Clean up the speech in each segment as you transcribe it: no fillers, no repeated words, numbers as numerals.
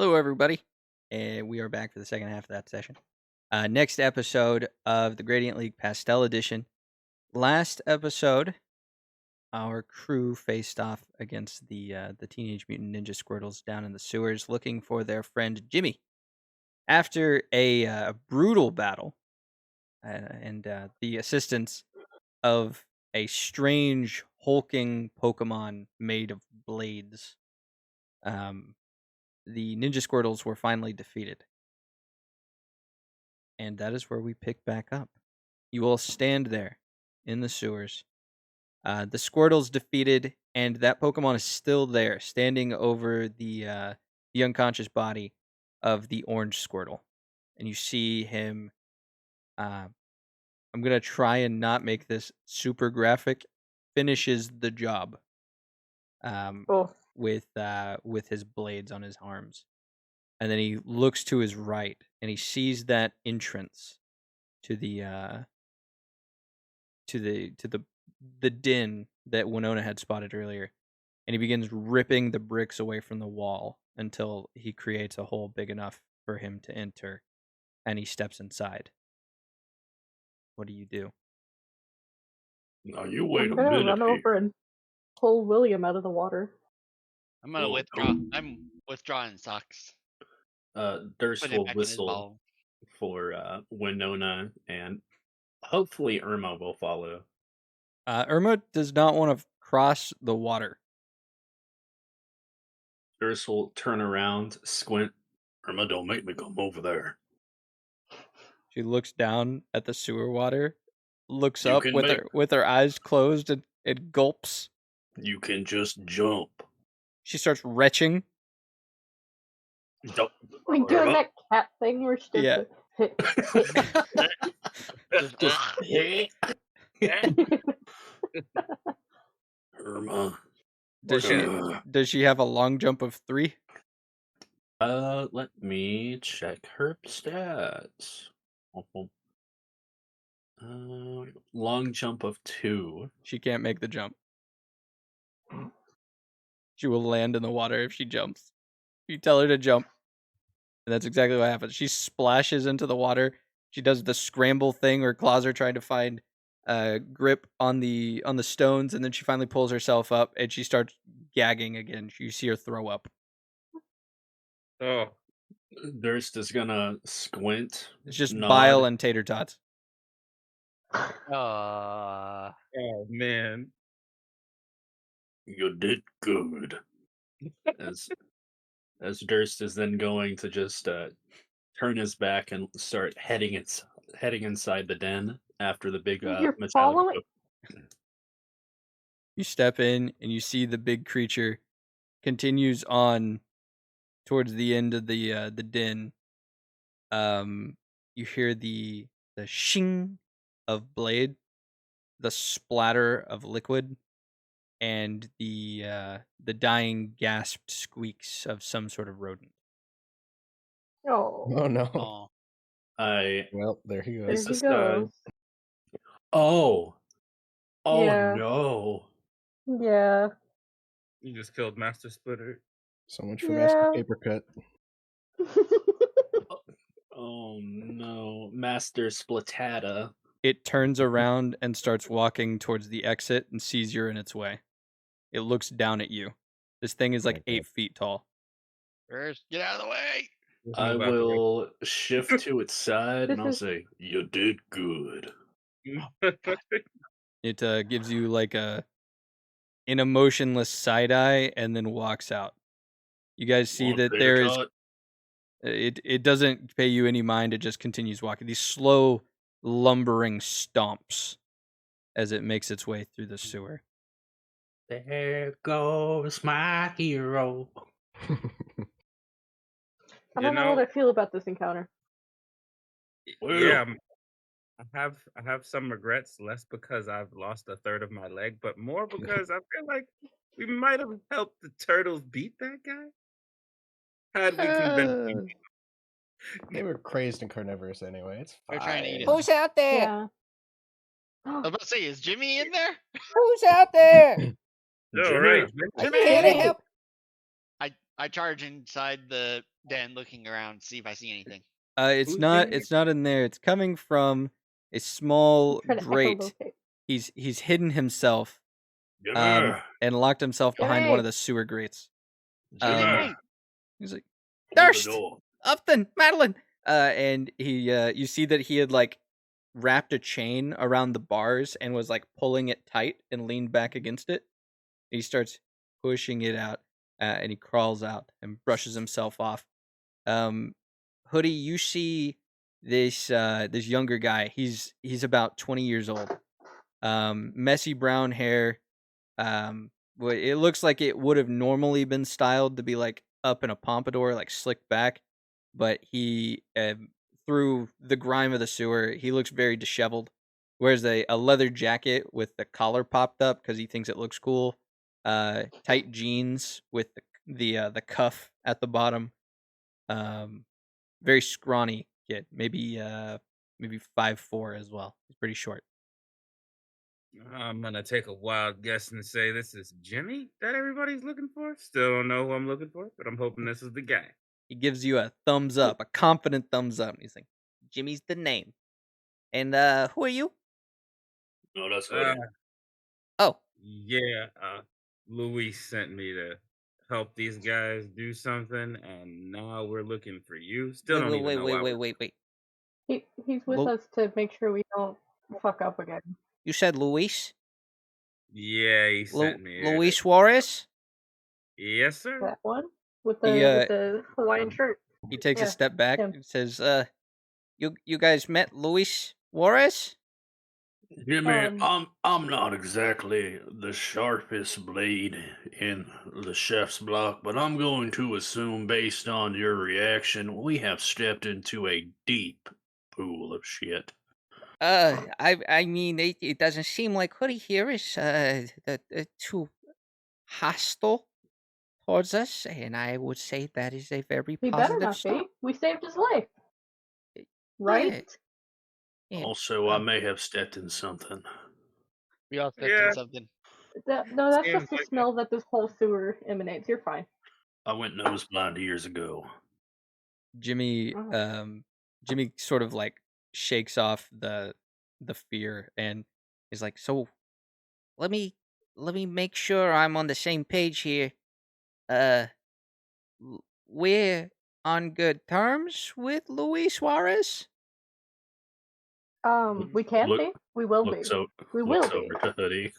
Hello, everybody, and we are back for the second half of that session. Next episode of the Gradient League Pastel Edition. Last episode, our crew faced off against the Teenage Mutant Ninja Squirtles down in the sewers, looking for their friend Jimmy. After a brutal battle and the assistance of a strange hulking Pokemon made of blades, the Ninja Squirtles were finally defeated. And that is where we pick back up. You all stand there in the sewers. The Squirtle's defeated, and that Pokemon is still there, standing over the unconscious body of the orange Squirtle. And you see him. I'm gonna try and not make this super graphic. Finishes the job. With his blades on his arms, and then he looks to his right, and he sees that entrance to the den that Winona had spotted earlier, and he begins ripping the bricks away from the wall until he creates a hole big enough for him to enter, and he steps inside. What do you do? Now you wait I'm a gonna minute. run over and pull William out of the water. I'm gonna withdraw. I'm withdrawing socks. Durst Put it will back in his whistle ball. for Winona, and hopefully Irma will follow. Irma does not want to cross the water. Durst will turn around, squint. Irma, don't make me come over there. She looks down at the sewer water, looks You up can with her eyes closed, and gulps. You can just jump. She starts retching. Don't, Like doing that cat thing where she Yeah. Irma. Does she have a long jump of 3? Let me check her stats. Long jump of 2. She can't make the jump. She will land in the water if she jumps. You tell her to jump, and that's exactly what happens. She splashes into the water. She does the scramble thing where claws are trying to find grip on the stones, and then she finally pulls herself up, and she starts gagging again. You see her throw up. Oh. Durst is gonna squint. It's just nod. bile and tater tots. Oh man. You did good. As Durst is then going to just turn his back and start heading inside the den after the big You're metallic. following? You step in and you see the big creature continues on towards the end of the den. You hear the shing of blade, the splatter of liquid, and the dying gasped squeaks of some sort of rodent. Oh. Oh no. Oh. Well, there he There goes. he goes. Oh Yeah. no. Yeah. You just killed Master Splitter. So much for Master Yeah. Paper Cut. Oh no. Master Splitata. It turns around and starts walking towards the exit and sees you're in its way. It looks down at you. This thing is like 8 feet tall. First, get out of the way. I will shift to its side and I'll say, "You did good." It gives you like an emotionless side eye and then walks out. You guys see that there is. It doesn't pay you any mind. It just continues walking. These slow, lumbering stomps as it makes its way through the sewer. There goes my hero. I don't know what I feel about this encounter. Yeah, I have some regrets, less because I've lost a third of my leg, but more because I feel like we might have helped the turtles beat that guy. Had we convinced them. They were crazed and carnivorous anyway. It's fine. They're trying to eat it. Who's out there? Yeah. I was about to say, is Jimmy in there? Who's out there? All right. I'm here to help. I I charge inside the den, looking around, see if I see anything. It's Who's not. Jimmy? It's not in there. It's coming from a small I'm trying to grate. echolocate. He's hidden himself Jimmy, and locked himself behind one of Jimmy! the sewer grates. Jimmy, He's like, open the Thirst, door. Upton, Madeline. And he, you see that he had like wrapped a chain around the bars and was like pulling it tight and leaned back against it. He starts pushing it out, and he crawls out and brushes himself off. Hoodie, you see this this younger guy. He's about 20 years old. Messy brown hair. It looks like it would have normally been styled to be like up in a pompadour, like slicked back, but he through the grime of the sewer, he looks very disheveled. Wears a leather jacket with the collar popped up because he thinks it looks cool. Tight jeans with the cuff at the bottom. Very scrawny kid, maybe 5'4" as well. He's pretty short. I'm gonna take a wild guess and say this is Jimmy that everybody's looking for. Still don't know who I'm looking for, but I'm hoping this is the guy. He gives you a thumbs up, a confident thumbs up. He's like, Jimmy's the name. And who are you? No, that's Hoodie. Oh, Yeah, Luis sent me to help these guys do something, and now we're looking for you. Still don't even know why. wait. He's with us to make sure we don't fuck up again. You said Luis? Yeah, he sent me. Luis Suarez? Yes, sir. That one with the Hawaiian shirt. He takes a Yeah, step back him. and says, you guys met Luis Suarez? Jimmy, I'm not exactly the sharpest blade in the chef's block, but I'm going to assume, based on your reaction, we have stepped into a deep pool of shit. I mean, it doesn't seem like Hoodie here is too hostile towards us, and I would say that is a very He better positive not start. be. We saved his life. Right? Yeah. Also, I may have stepped in something. We all stepped Yeah. in something. No, that's Seems just the like smell that this whole sewer emanates. You're fine. I went nose blind years ago. Jimmy Jimmy sort of like shakes off the fear and is like, so let me make sure I'm on the same page here. We're on good terms with Luis Suarez? We can Look- be. We will be. Looks, We will looks be. over to Hoodie.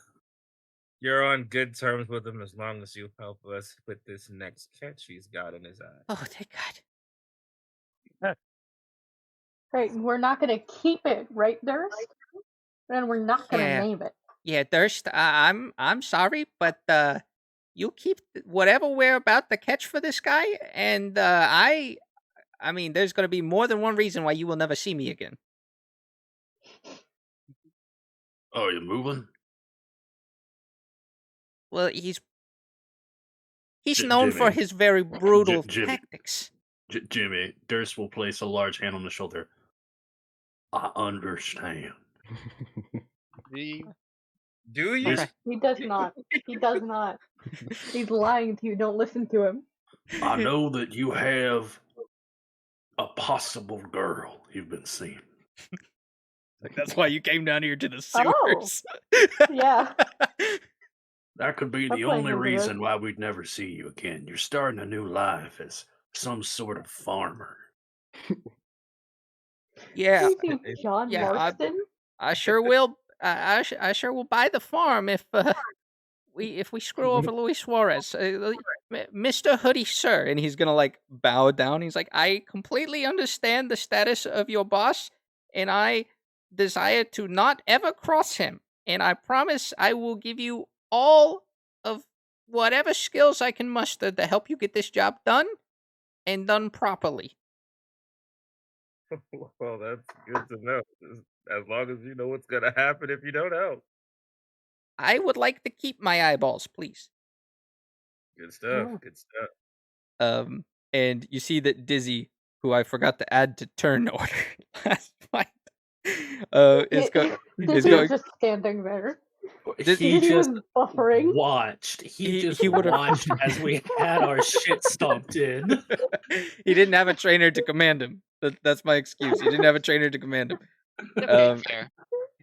You're on good terms with him as long as you help us with this next catch he's got in his eye. Oh, thank God. Right, we're not gonna keep it, right, Durst? And we're not gonna Yeah. name it. Yeah, Durst, I'm sorry, but you keep whatever we're about to catch for this guy, and I mean, there's gonna be more than one reason why you will never see me again. Oh, you're moving? Well, he's known for Jimmy. his very brutal Jimmy. tactics. Jimmy, Durst will place a large hand on the shoulder. I understand. Do you? Okay. He does not. He does not. He's lying to you. Don't listen to him. I know that you have a possible girl you've been seeing. Like, that's why you came down here to the Oh. sewers. Yeah. That could be I'm the playing only into this. reason why we'd never see you again. You're starting a new life as some sort of farmer. Yeah, You think John Yeah, Marston? I sure will. I sure will buy the farm if we screw over Luis Suarez, Mr. Hoodie, sir. And he's gonna like bow down. He's like, I completely understand the status of your boss, and I desire to not ever cross him. And I promise I will give you all of whatever skills I can muster to help you get this job done and done properly. Well, that's good to know. As long as you know what's gonna happen if you don't help. I would like to keep my eyeballs, please. Good stuff. Yeah. Good stuff. And you see that Dizzy, who I forgot to add to turn order last fight, is Dizzy's going. just standing there. He He just was buffering. watched. He just he would've- watched as we had our shit stomped in. He didn't have a trainer to command him. That's my excuse. He didn't have a trainer to command him. Okay, fair.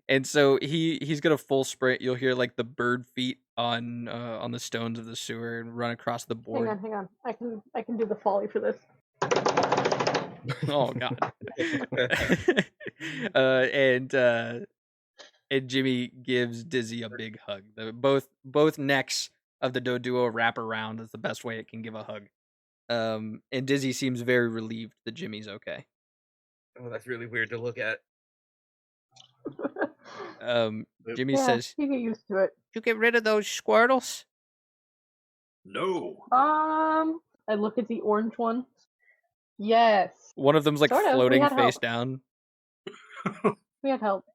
And so he's gonna full sprint. You'll hear like the bird feet on the stones of the sewer and run across the board. Hang on. I can do the folly for this. Oh god. And Jimmy gives Dizzy a big hug. Both necks of the Doduo wrap around. Is the best way it can give a hug. And Dizzy seems very relieved that Jimmy's okay. Oh, that's really weird to look at. Jimmy says, you get used to it. "You get rid of those squirtles?" No. I look at the orange one. Yes. One of them's like Sort of. We floating had face help. down. We had help.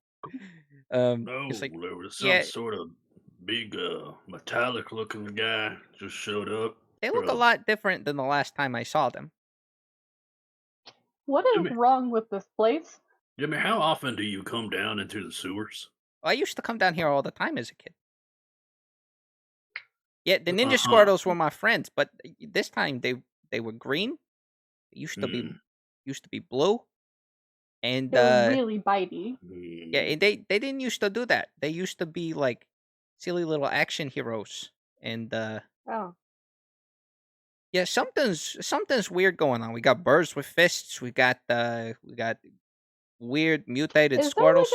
No, it's like, there was some yeah. sort of big metallic looking guy just showed up. They look a lot different than the last time I saw them. What is wrong with this place? Jimmy, how often do you come down into the sewers? I used to come down here all the time as a kid. Yeah, the Ninja Squirtles were my friends, but this time they were green. They used to be blue. And they were really bitey. Yeah, and they didn't used to do that. They used to be like silly little action heroes. And Oh. yeah, something's weird going on. We got birds with fists. We got weird mutated Squirtles.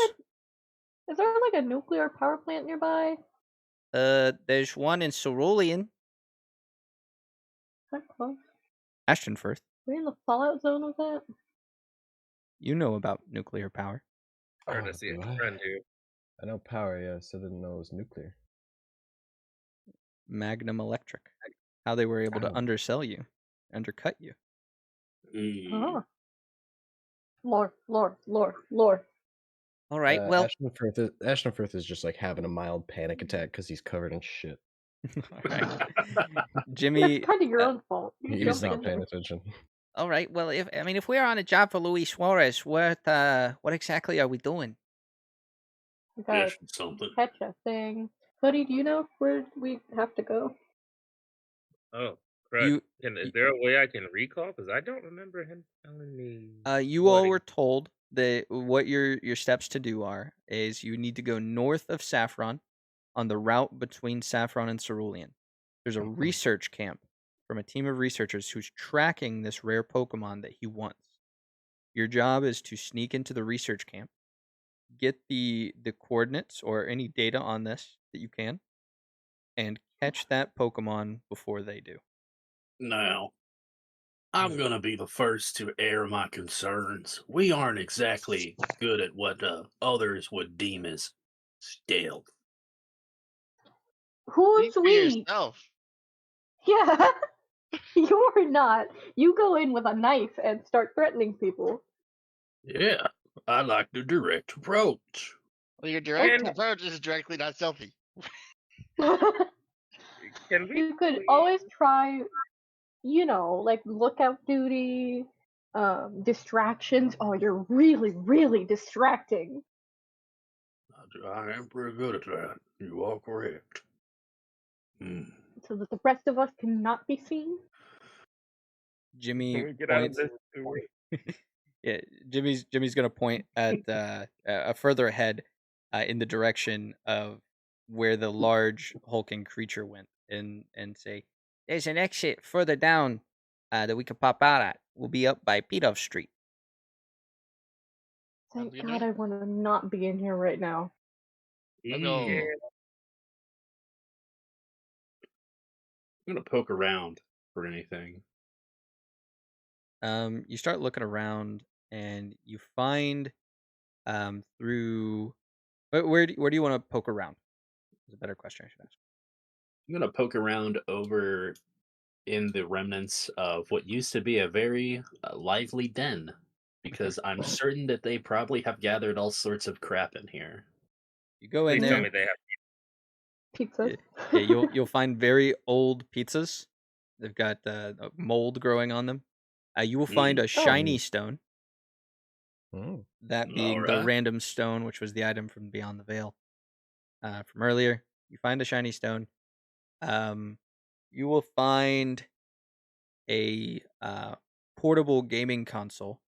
Is there like a nuclear power plant nearby? There's one in Cerulean. That close. Ashtonfirth. We're in the fallout zone with that? You know about nuclear power. Starting to see a trend here. I know power, yes. I didn't know it was nuclear. Magnum Electric. How they were able to undercut you. Oh. Lore. All right, well, Ashtonfirth is just like having a mild panic attack because he's covered in shit. Jimmy, it's kind of your own fault. He's not paying attention. All right, well, if we're on a job for Luis Suarez, what exactly are we doing? We gotta catch a thing. Hoodie, do you know where we have to go? Oh, crud. Is there a way I can recall? Because I don't remember him telling me. You all were told that what your steps to do is you need to go north of Saffron on the route between Saffron and Cerulean. There's a research camp from a team of researchers who's tracking this rare Pokemon that he wants. Your job is to sneak into the research camp, get the coordinates or any data on this that you can, and catch that Pokemon before they do. Now, I'm going to be the first to air my concerns. We aren't exactly good at what others would deem as stealth. Who's we? Yourself. Yeah. You're not. You go in with a knife and start threatening people. Yeah, I like the direct approach. Well, your direct approach is directly not stealthy. You could always try, like lookout duty, distractions. Oh, you're really, really distracting. I am pretty good at that. You are correct. So that the rest of us cannot be seen? Jimmy get out of this yeah, Jimmy's gonna point at further ahead in the direction of where the large hulking creature went and say, "There's an exit further down that we could pop out at. We'll be up by Pedoff Street." Thank God I want to not be in here right now. No. I'm gonna poke around for anything. You start looking around and you find through where do you want to poke around? Is a better question I should ask. I'm gonna poke around over in the remnants of what used to be a very lively den, because I'm certain that they probably have gathered all sorts of crap in here. You go in there. Tell me they have pizza. Yeah, you'll find very old pizzas. They've got mold growing on them. You will find a shiny stone. That being the random stone, which was the item from Beyond the Veil. from earlier. You find a shiny stone. You will find a portable gaming console.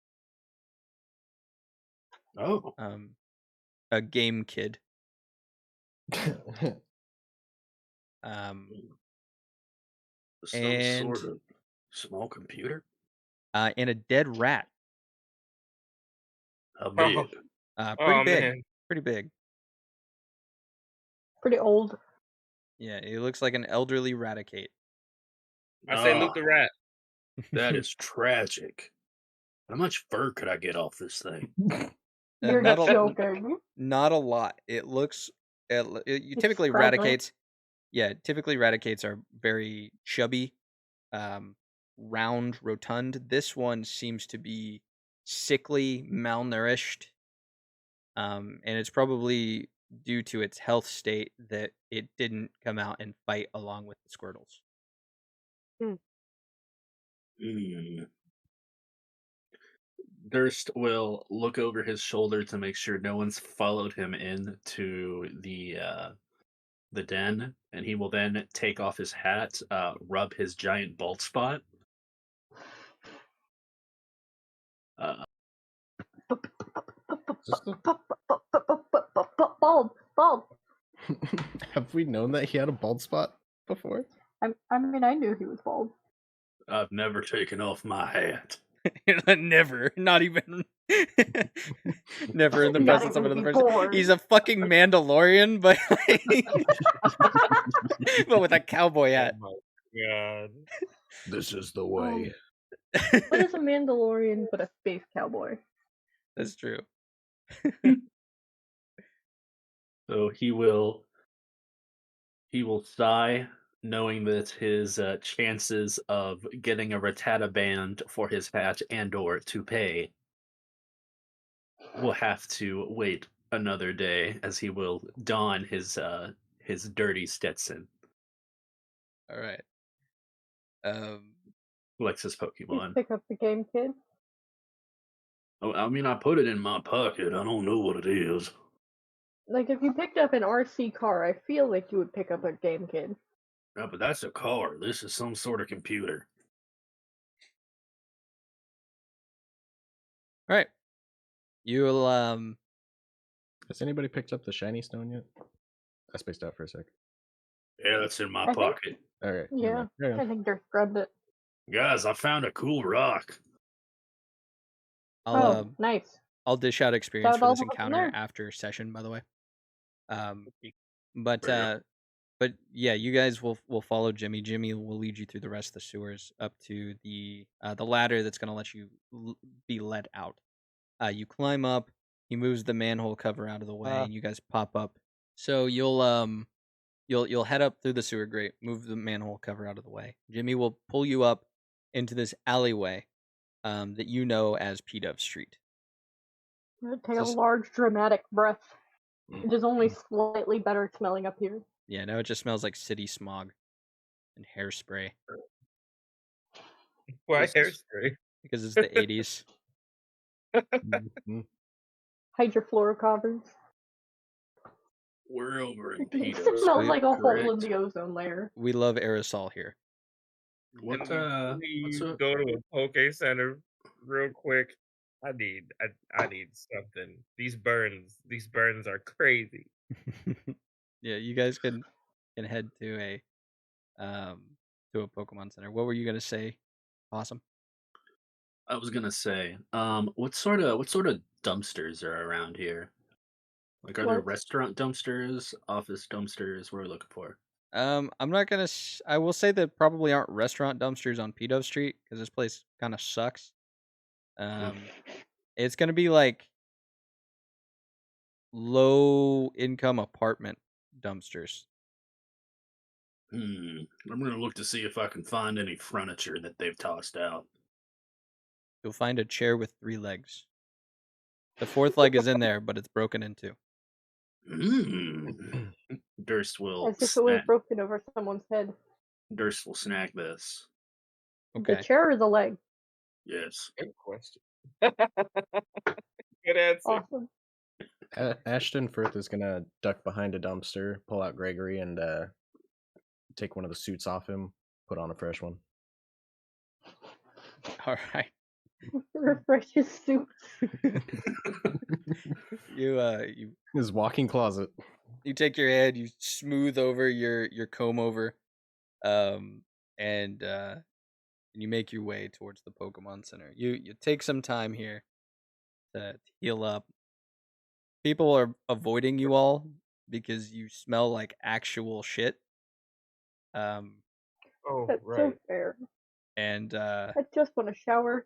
Oh. A game kid. Some sort of small computer? And a dead rat. How big? Pretty big. Man. Pretty big. Pretty old. Yeah, it looks like an elderly raticate. I say loot the rat. That is tragic. How much fur could I get off this thing? You're not joking. Not a lot. It looks. You typically fragile. raticates. Yeah, typically raticates are very chubby, round, rotund. This one seems to be sickly, malnourished, and it's probably due to its health state that it didn't come out and fight along with the Squirtles. Durst will look over his shoulder to make sure no one's followed him into the den, and he will then take off his hat, rub his giant bald spot. Bald. Have we known that he had a bald spot before? I mean, I knew he was bald. I've never taken off my hat. Never, not even, never in the Not presence of even another person. before. He's a fucking Mandalorian, but but with a cowboy hat. Oh my god. This is the way. What is a Mandalorian but a space cowboy? That's true. So he will sigh, knowing that his chances of getting a Rattata band for his hat and/or toupee will have to wait another day, as he will don his dirty Stetson. All right. Flex his Please Pokemon. pick up the game, kid. Oh, I mean, I put it in my pocket. I don't know what it is. Like, if you picked up an RC car, I feel like you would pick up a game, kid. No, but that's a car. This is some sort of computer. All right. You'll Has anybody picked up the shiny stone yet? I spaced out for a sec. Yeah, that's in my I think- pocket. All right. Yeah, I think Dirk grabbed it. Guys, I found a cool rock. Nice. I'll dish out experience Shout for out this to the encounter nerd. after session, by the way. Yeah. But yeah, you guys will follow Jimmy. Jimmy will lead you through the rest of the sewers up to the ladder that's going to let you be let out. You climb up. He moves the manhole cover out of the way, and you guys pop up. So you'll head up through the sewer grate, move the manhole cover out of the way. Jimmy will pull you up into this alleyway that you know as P-Dove Street. Take a large, dramatic breath. It is only slightly better smelling up here. Yeah, no, it just smells like city smog and hairspray. Why This is- hairspray? Because it's the 80s. Hydrofluorocarbons. We're over in It Peter. smells like a hole in correct? the ozone layer. We love aerosol here. What, Can we what's up? go to a Poke Center real quick? I need something. These burns are crazy. Yeah, you guys can head to a Pokemon Center. What were you gonna say? Awesome. I was gonna say, what sort of dumpsters are around here? Like, are there What? restaurant dumpsters, office dumpsters? What are we looking for? I'm not gonna. I will say that probably aren't restaurant dumpsters on P-Dove Street because this place kind of sucks. It's gonna be like low income apartment dumpsters. I'm gonna look to see if I can find any furniture that they've tossed out. You'll find a chair with 3 legs. The 4th leg is in there, but it's broken in 2. Durst will As if it was snack. broken over someone's head. Durst will snag this. Okay. The chair or the leg? Yes. Good question. Good answer. Awesome. Ashton Firth is gonna duck behind a dumpster, pull out Gregory, and take one of the suits off him, put on a fresh one. All right. Refresh his suit. You His walking closet. you take your head, you smooth over your comb over, and you make your way towards the Pokemon Center. You take some time here to heal up. People are avoiding you all because you smell like actual shit. Um, Oh, That's so right. fair. and I just want to shower.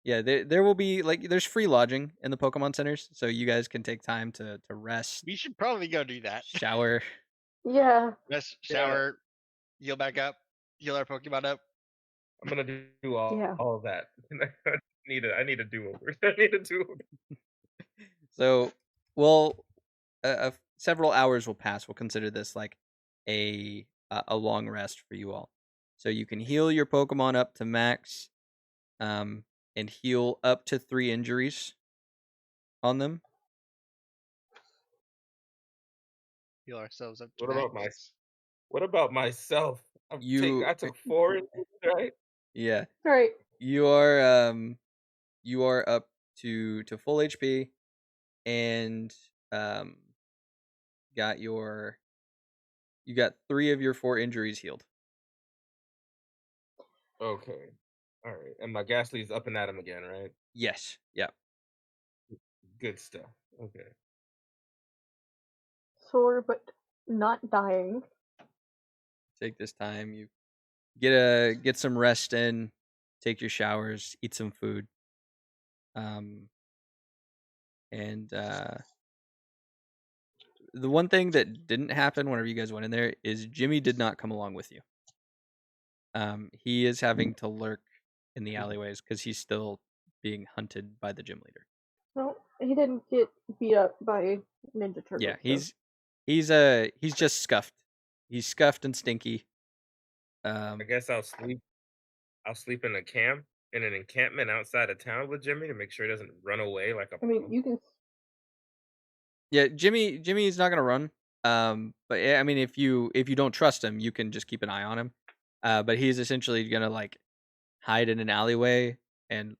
yeah, there will be there's free lodging in the Pokemon centers, so you guys can take time to rest, We should probably go do that. shower. Yeah. Rest, Yeah. shower, heal back up, heal our Pokemon up. I'm gonna do all, Yeah. all of that. I need a do-over. I need a do-over. So, well, several hours will pass. We'll consider this like a long rest for you all. So you can heal your Pokemon up to max, and heal up to 3 injuries on them. Heal ourselves up to What about max. What about myself? I took 4, right? Yeah, Right. you are up to full HP, and you got 3 of your 4 injuries healed. Okay. All right. And my Ghastly's up and at him again, right? Yes. Yeah. Good stuff. Okay. Sore, but not dying. Take this time. You get some rest in, take your showers, eat some food. And the one thing that didn't happen whenever you guys went in there is Jimmy did not come along with you. He is having to lurk in the alleyways because he's still being hunted by the gym leader. Well, he didn't get beat up by Ninja Turtles. Yeah, so. he's just scuffed. He's scuffed and stinky. I guess I'll sleep in an encampment outside of town with Jimmy to make sure he doesn't run away like a I mean, you can. Yeah, Jimmy's not gonna run. But I mean, if you don't trust him, you can just keep an eye on him. But he's essentially gonna hide in an alleyway and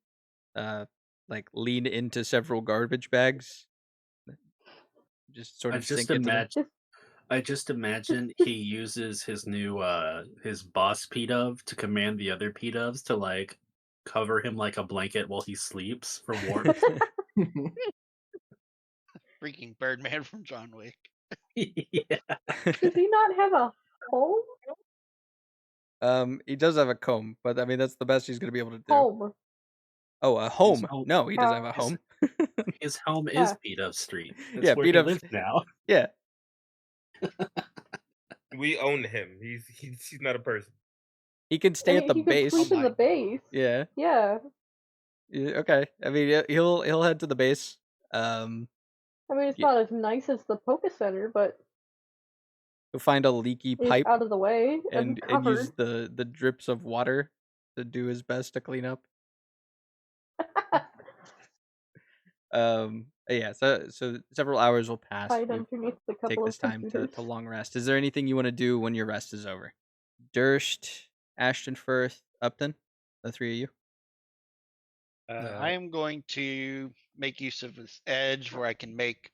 lean into several garbage bags. Just sort of sink into them. I just imagine he uses his new his boss P-Dove to command the other P-Doves to cover him like a blanket while he sleeps for warmth. Freaking Birdman from John Wick. Yeah. Does he not have a home? He does have a comb, but I mean that's the best he's gonna be able to do. Home. Oh, a home? home. No, he doesn't have a home. His home is P-Dove Street. That's Yeah, where he P-Dove- lives now. Yeah. We own him. He's not a person. He can stay at the he base. Could sleep in the base. Yeah. Yeah. Yeah, okay. I mean, he'll head to the base. I mean, it's not as nice as the Poke Center, but He'll find a leaky it's pipe out of the way and covered. use the drips of water to do his best to clean up. Yeah. So several hours will pass. Hide You underneath the couple take this of time to computers. long rest. Is there anything you want to do when your rest is over? Durst, Ashton Firth, Upton, the 3 of you. I am going to make use of this edge where I can make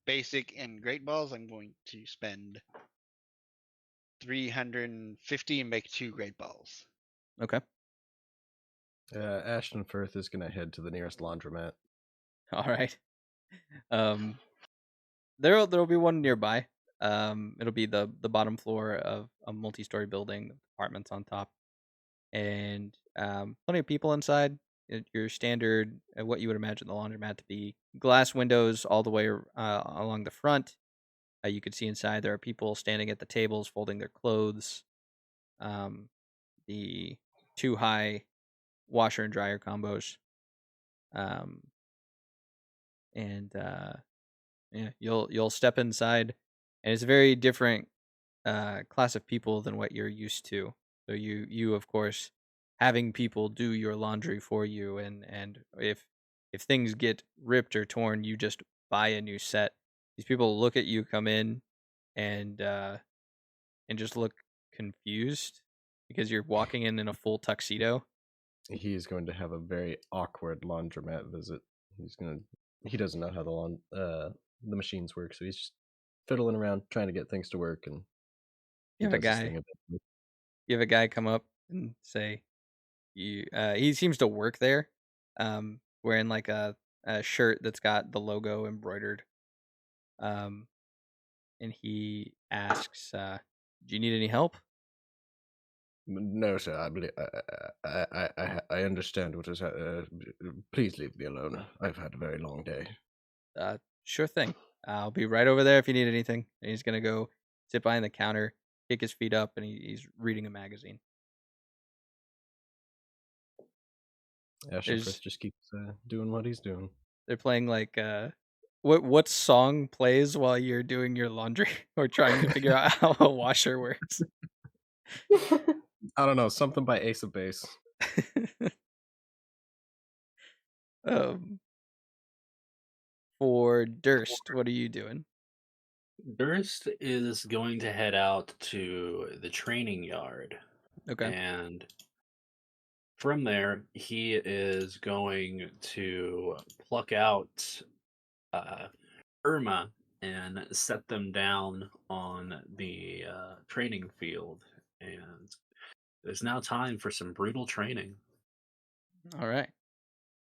basic and great balls. I'm going to spend 350 and make 2 great balls. Okay. Ashton Firth is gonna head to the nearest laundromat. All right. There'll be one nearby. It'll be the bottom floor of a multi-story building, apartments on top, and plenty of people inside. Your standard, what you would imagine the laundromat to be. Glass windows all the way along the front. You could see inside there are people standing at the tables folding their clothes. The 2 high washer and dryer combos. Yeah, you'll step inside, and it's a very different class of people than what you're used to. So you of course having people do your laundry for you, and if if things get ripped or torn, you just buy a new set. These people look at you come in and just look confused because you're walking in a full tuxedo. He is going to have a very awkward laundromat visit. He doesn't know how the machines work, so he's just fiddling around trying to get things to work, and You have a guy come up and say, he seems to work there, wearing like a shirt that's got the logo embroidered, and he asks, "Do you need any help?" No, sir. I believe I understand what is. Please leave me alone. I've had a very long day. Sure thing. I'll be right over there if you need anything. And he's gonna go sit behind the counter, kick his feet up, and he's reading a magazine. Ashenfrith just keeps doing what he's doing. They're playing like what song plays while you're doing your laundry or trying to figure out how a washer works? I don't know, something by Ace of Base. For Durst, what are you doing? Durst is going to head out to the training yard. Okay. And from there, he is going to pluck out Irma and set them down on the training field. And it's now time for some brutal training. All right.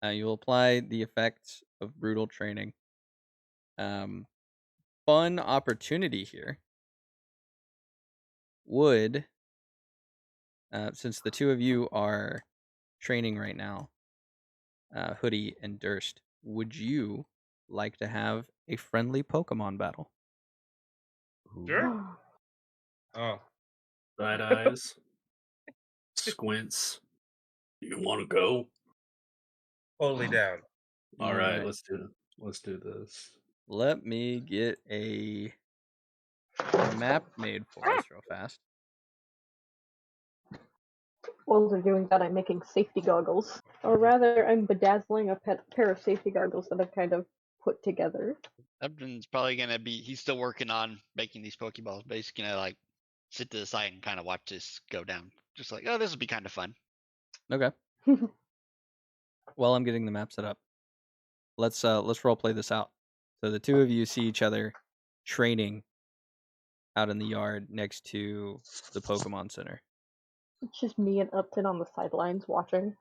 You will apply the effects of brutal training. Fun opportunity here would, since the two of you are training right now, Hoodie and Durst, would you like to have a friendly Pokemon battle? Sure. Oh. Side eyes. Squints. You want to go? Totally down. All right, let's do this. Let me get a map made for us real fast. While they're doing that, I'm making safety goggles. Or rather, I'm bedazzling a pair of safety goggles that I've kind of put together. Upton's probably going to be, he's still working on making these Pokeballs, but he's going to like sit to the side and kind of watch this go down. Just like, oh, this would be kind of fun. Okay. While I'm getting the map set up, let's role play this out. So the two of you see each other training out in the yard next to the Pokemon Center. It's just me and Upton on the sidelines watching.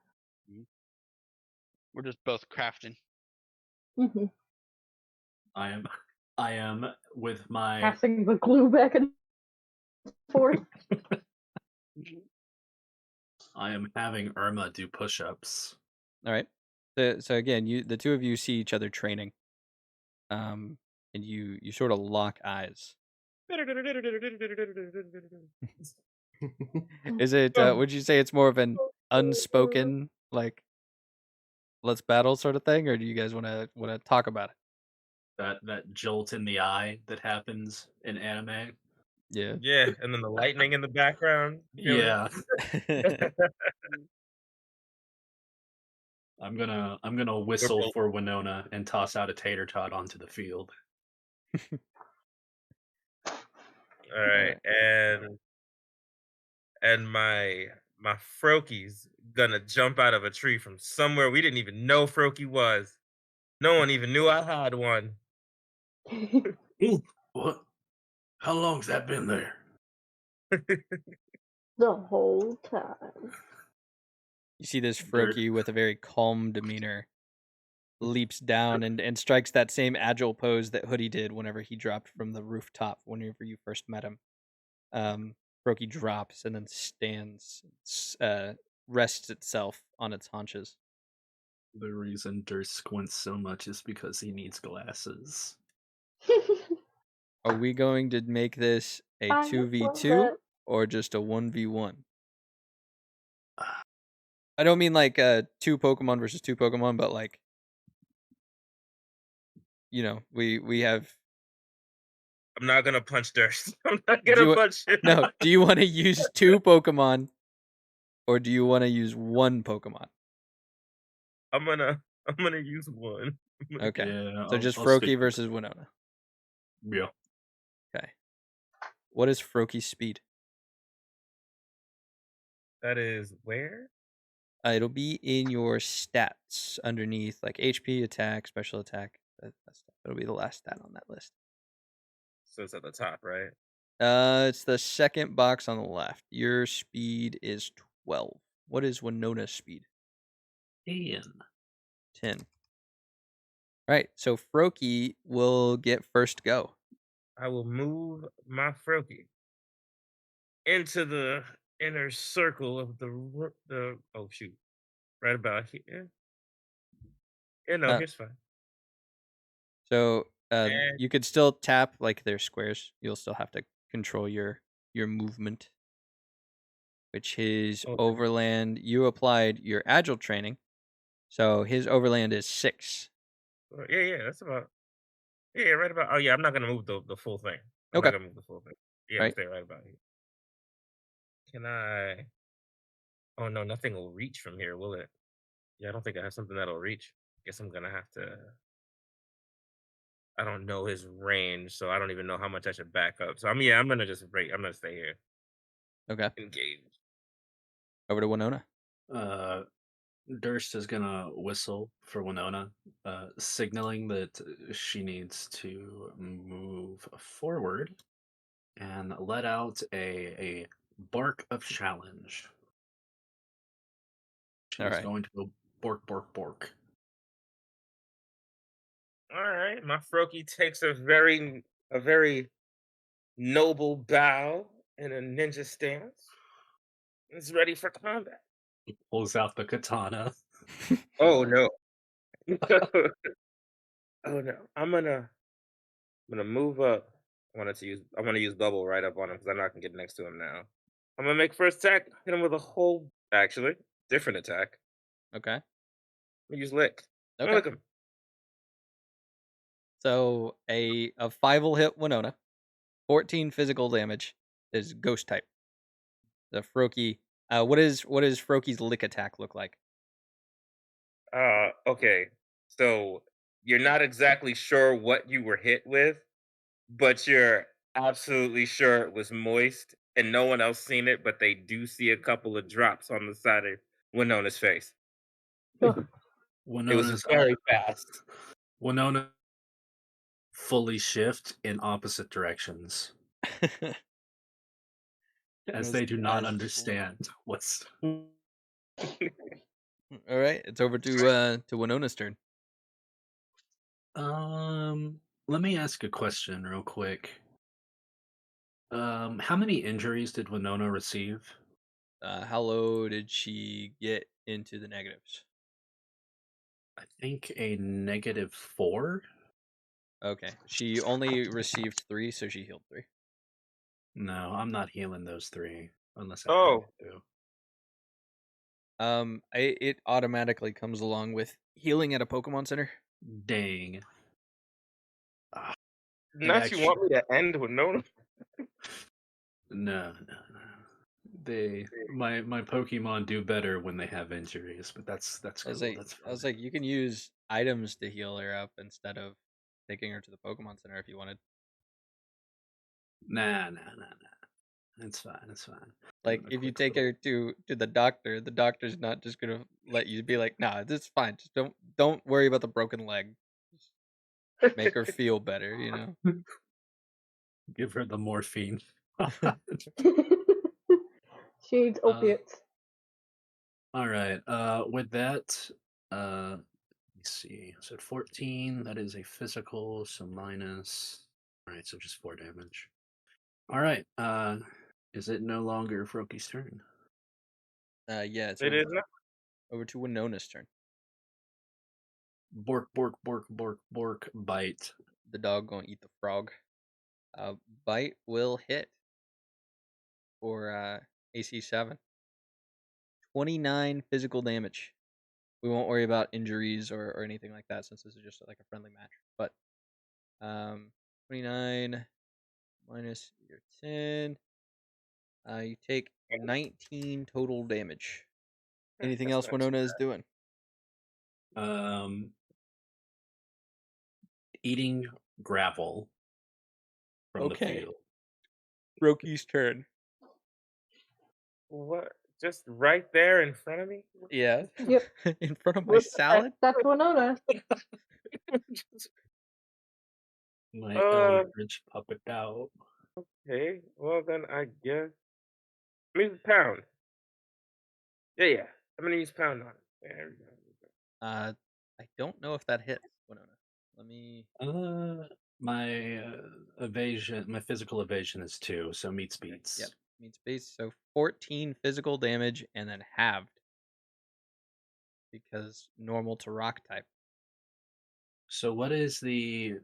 We're just both crafting. Mm-hmm. I am with my Passing the glue back and forth. I am having Irma do push-ups. All right. So again, the two of you see each other training, and you sort of lock eyes. Is it? Would you say it's more of an unspoken, like, let's battle sort of thing, or do you guys want to talk about it? That jolt in the eye that happens in anime. Yeah. Yeah, and then the lightning in the background. Yeah. I'm gonna whistle for Winona and toss out a tater tot onto the field. All right, and my Froakie's gonna jump out of a tree from somewhere we didn't even know Froakie was. No one even knew I had one. Ooh, what? How long's that been there? The whole time. You see this Froakie with a very calm demeanor leaps down and strikes that same agile pose that Hoodie did whenever he dropped from the rooftop whenever you first met him. Froakie drops and then stands, rests itself on its haunches. The reason Durst squints so much is because he needs glasses. Are we going to make this a 2v2 or just a 1v1? I don't mean like 2 Pokemon versus 2 Pokemon, but like, you know, we have. I'm not gonna punch Durst. I'm not gonna punch him. No, do you want to use 2 Pokemon, or do you want to use 1 Pokemon? I'm gonna I'm gonna use one. Okay. Yeah, So just I'll stick Froakie with versus Winona. it. Yeah. Okay. What is Froakie's speed? That is where? It'll be in your stats underneath, like HP, attack, special attack. That stuff. It'll be the last stat on that list. So it's at the top, right? It's the second box on the left. Your speed is 12. What is Winona's speed? Ian. 10. Right. So Froakie will get first go. I will move my Froakie into the inner circle of the oh shoot, right about here. Yeah, no, Uh, here's fine. So And you could still tap like their squares. You'll still have to control your movement, which is okay. overland. You applied your agile training, so his overland is 6. Yeah, that's about right about. Oh yeah, I'm not gonna move the full thing. I'm Okay. not gonna move the full thing. Yeah, Right. stay right about here. Can I? Oh no, nothing will reach from here, will it? Yeah, I don't think I have something that'll reach. Guess I'm gonna have to. I don't know his range, so I don't even know how much I should back up. So I'm gonna just break. I'm gonna stay here. Okay. Engage. Over to Winona. Durst is gonna whistle for Winona, signaling that she needs to move forward and let out a bark of challenge. She's All right. going to go bork, bork, bork. All right, my Froakie takes a very noble bow in a ninja stance. Is ready for combat. He pulls out the katana. Oh no. Oh no. I'm gonna move up. I want to use bubble right up on him because I know I can get next to him now. I'm gonna make first attack, hit him with a whole actually different attack. Okay. I'm gonna use lick. Okay. Lick him. So a 5 will hit Winona. 14 physical damage is ghost type. The Froakie. What is Froakie's lick attack look like? Okay. So you're not exactly sure what you were hit with, but you're absolutely sure it was moist and no one else seen it, but they do see a couple of drops on the side of Winona's face. Ugh. It was Winona's very fast. Winona fully shift in opposite directions as they do not understand what's. All right, it's over to Winona's turn. Let me ask a question real quick. How many injuries did Winona receive? How low did she get into the negatives? I think a -4. Okay, she only received 3, so she healed 3. No, I'm not healing those 3 unless I Oh, have to. It automatically comes along with healing at a Pokemon Center. Dang. Ah, unless you want me to end Winona. No. My Pokemon do better when they have injuries, but that's cool. That's fine. I was like, you can use items to heal her up instead of taking her to the Pokemon Center if you wanted. Nah. It's fine. It's fine. Like, if you take her to the doctor's not just gonna let you be like, nah, this is fine. Just don't worry about the broken leg. Just make her feel better, you know. Give her the morphine. She needs opiates. All right. With that, let me see. So 14. That is a physical, so minus. All right, so just 4 damage. All right. Is it no longer Froakie's turn? Yeah, it's It is not. over to Winona's turn. Bork, bork, bork, bork, bork, bite. The dog gonna eat the frog. Bite will hit for AC 7. 29 physical damage. We won't worry about injuries or anything like that since this is just like a friendly match. But 29 minus your 10. You take 19 total damage. Anything That's else not too Winona is doing? Eating gravel from the Okay. field. Froaky's turn. What? Just right there in front of me? Yeah. Yep. In front of my What the salad? That's Winona. My Uh, eldritch puppet out. okay. Well, then I guess. I'm gonna use pound. Yeah. I'm gonna use pound on it. There we go. I don't know if that hits, Winona. Let me. My evasion, my physical evasion is 2, so meets beats. Yep. Meets base. So 14 physical damage and then halved. Because normal to rock type. So what is the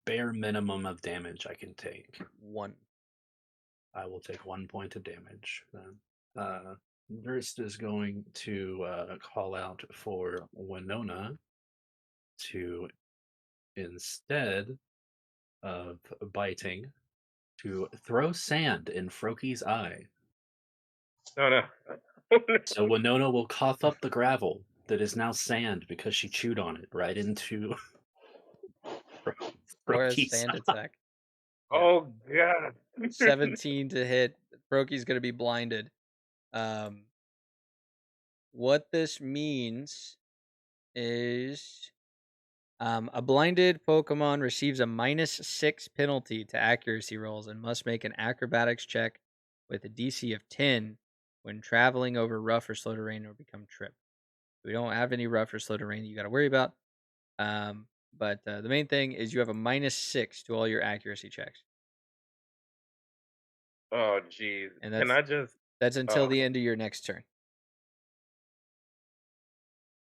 bare minimum of damage I can take? 1. I will take 1 point of damage then. Durst is going to call out for Winona to, instead of biting, to throw sand in Froaky's eye. No. So Winona will cough up the gravel that is now sand because she chewed on it right into Or a Froaky's sand eye. attack. Yeah. Oh god. 17 to hit. Froaky's going to be blinded. What this means is a blinded Pokemon receives a -6 penalty to accuracy rolls and must make an acrobatics check with a DC of 10 when traveling over rough or slow terrain or become tripped. We don't have any rough or slow terrain that you got to worry about. But the main thing is you have a -6 to all your accuracy checks, Oh jeez. and Can I just? that's until Oh. the end of your next turn.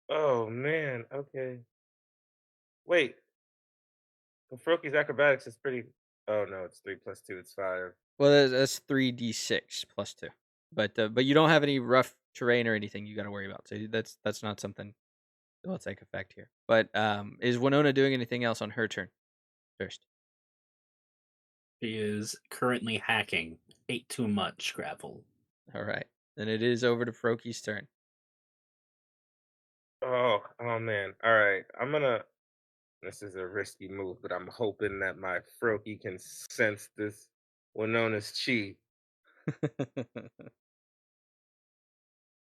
Oh man. Okay. Wait. Froaky's acrobatics is pretty. Oh no, it's 3 plus 2. It's 5. Well, that's 3d6 plus 2, but you don't have any rough terrain or anything you got to worry about, so that's not something that will take effect here. But is Winona doing anything else on her turn first? She is currently hacking. Ate too much gravel. All right, then it is over to Froaky's turn. Oh man. All right. I'm gonna. This is a risky move, but I'm hoping that my Froaky can sense this Winona's chi.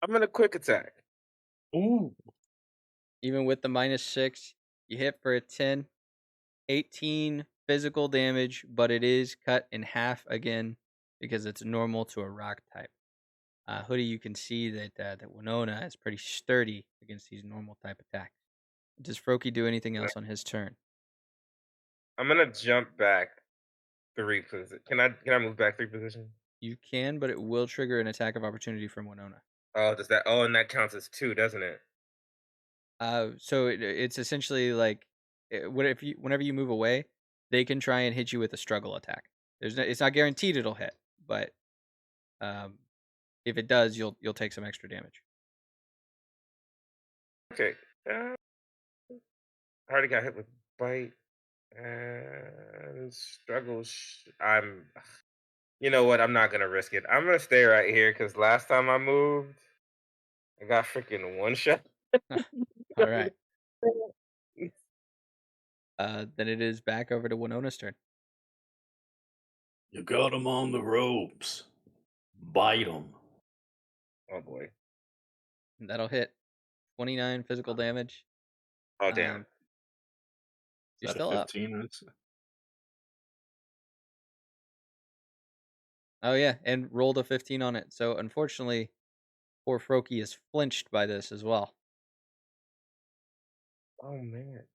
I'm gonna quick attack. Ooh. Even with the -6, you hit for a 10, 18 physical damage, but it is cut in half again because it's normal to a rock type. Hoodie, you can see that Winona is pretty sturdy against these normal type attacks. Does Froaky do anything else on his turn? I'm gonna jump back 3 positions. Can I move back 3 positions? You can, but it will trigger an attack of opportunity from Winona. Oh, does that? Oh, and that counts as 2, doesn't it? So it's essentially like whenever you move away, they can try and hit you with a struggle attack. It's not guaranteed it'll hit, but um, if it does, you'll take some extra damage. Okay. I already got hit with bite and struggles. I'm. You know what? I'm not gonna risk it. I'm gonna stay right here because last time I moved, I got freaking one shot. All right. Then it is back over to Winona's turn. You got him on the ropes. Bite him. Oh boy. That'll hit 29 physical damage. Oh damn. You're Is that still a up. 15? Oh yeah, and rolled a 15 on it. So unfortunately, poor Froaky is flinched by this as well. Oh man.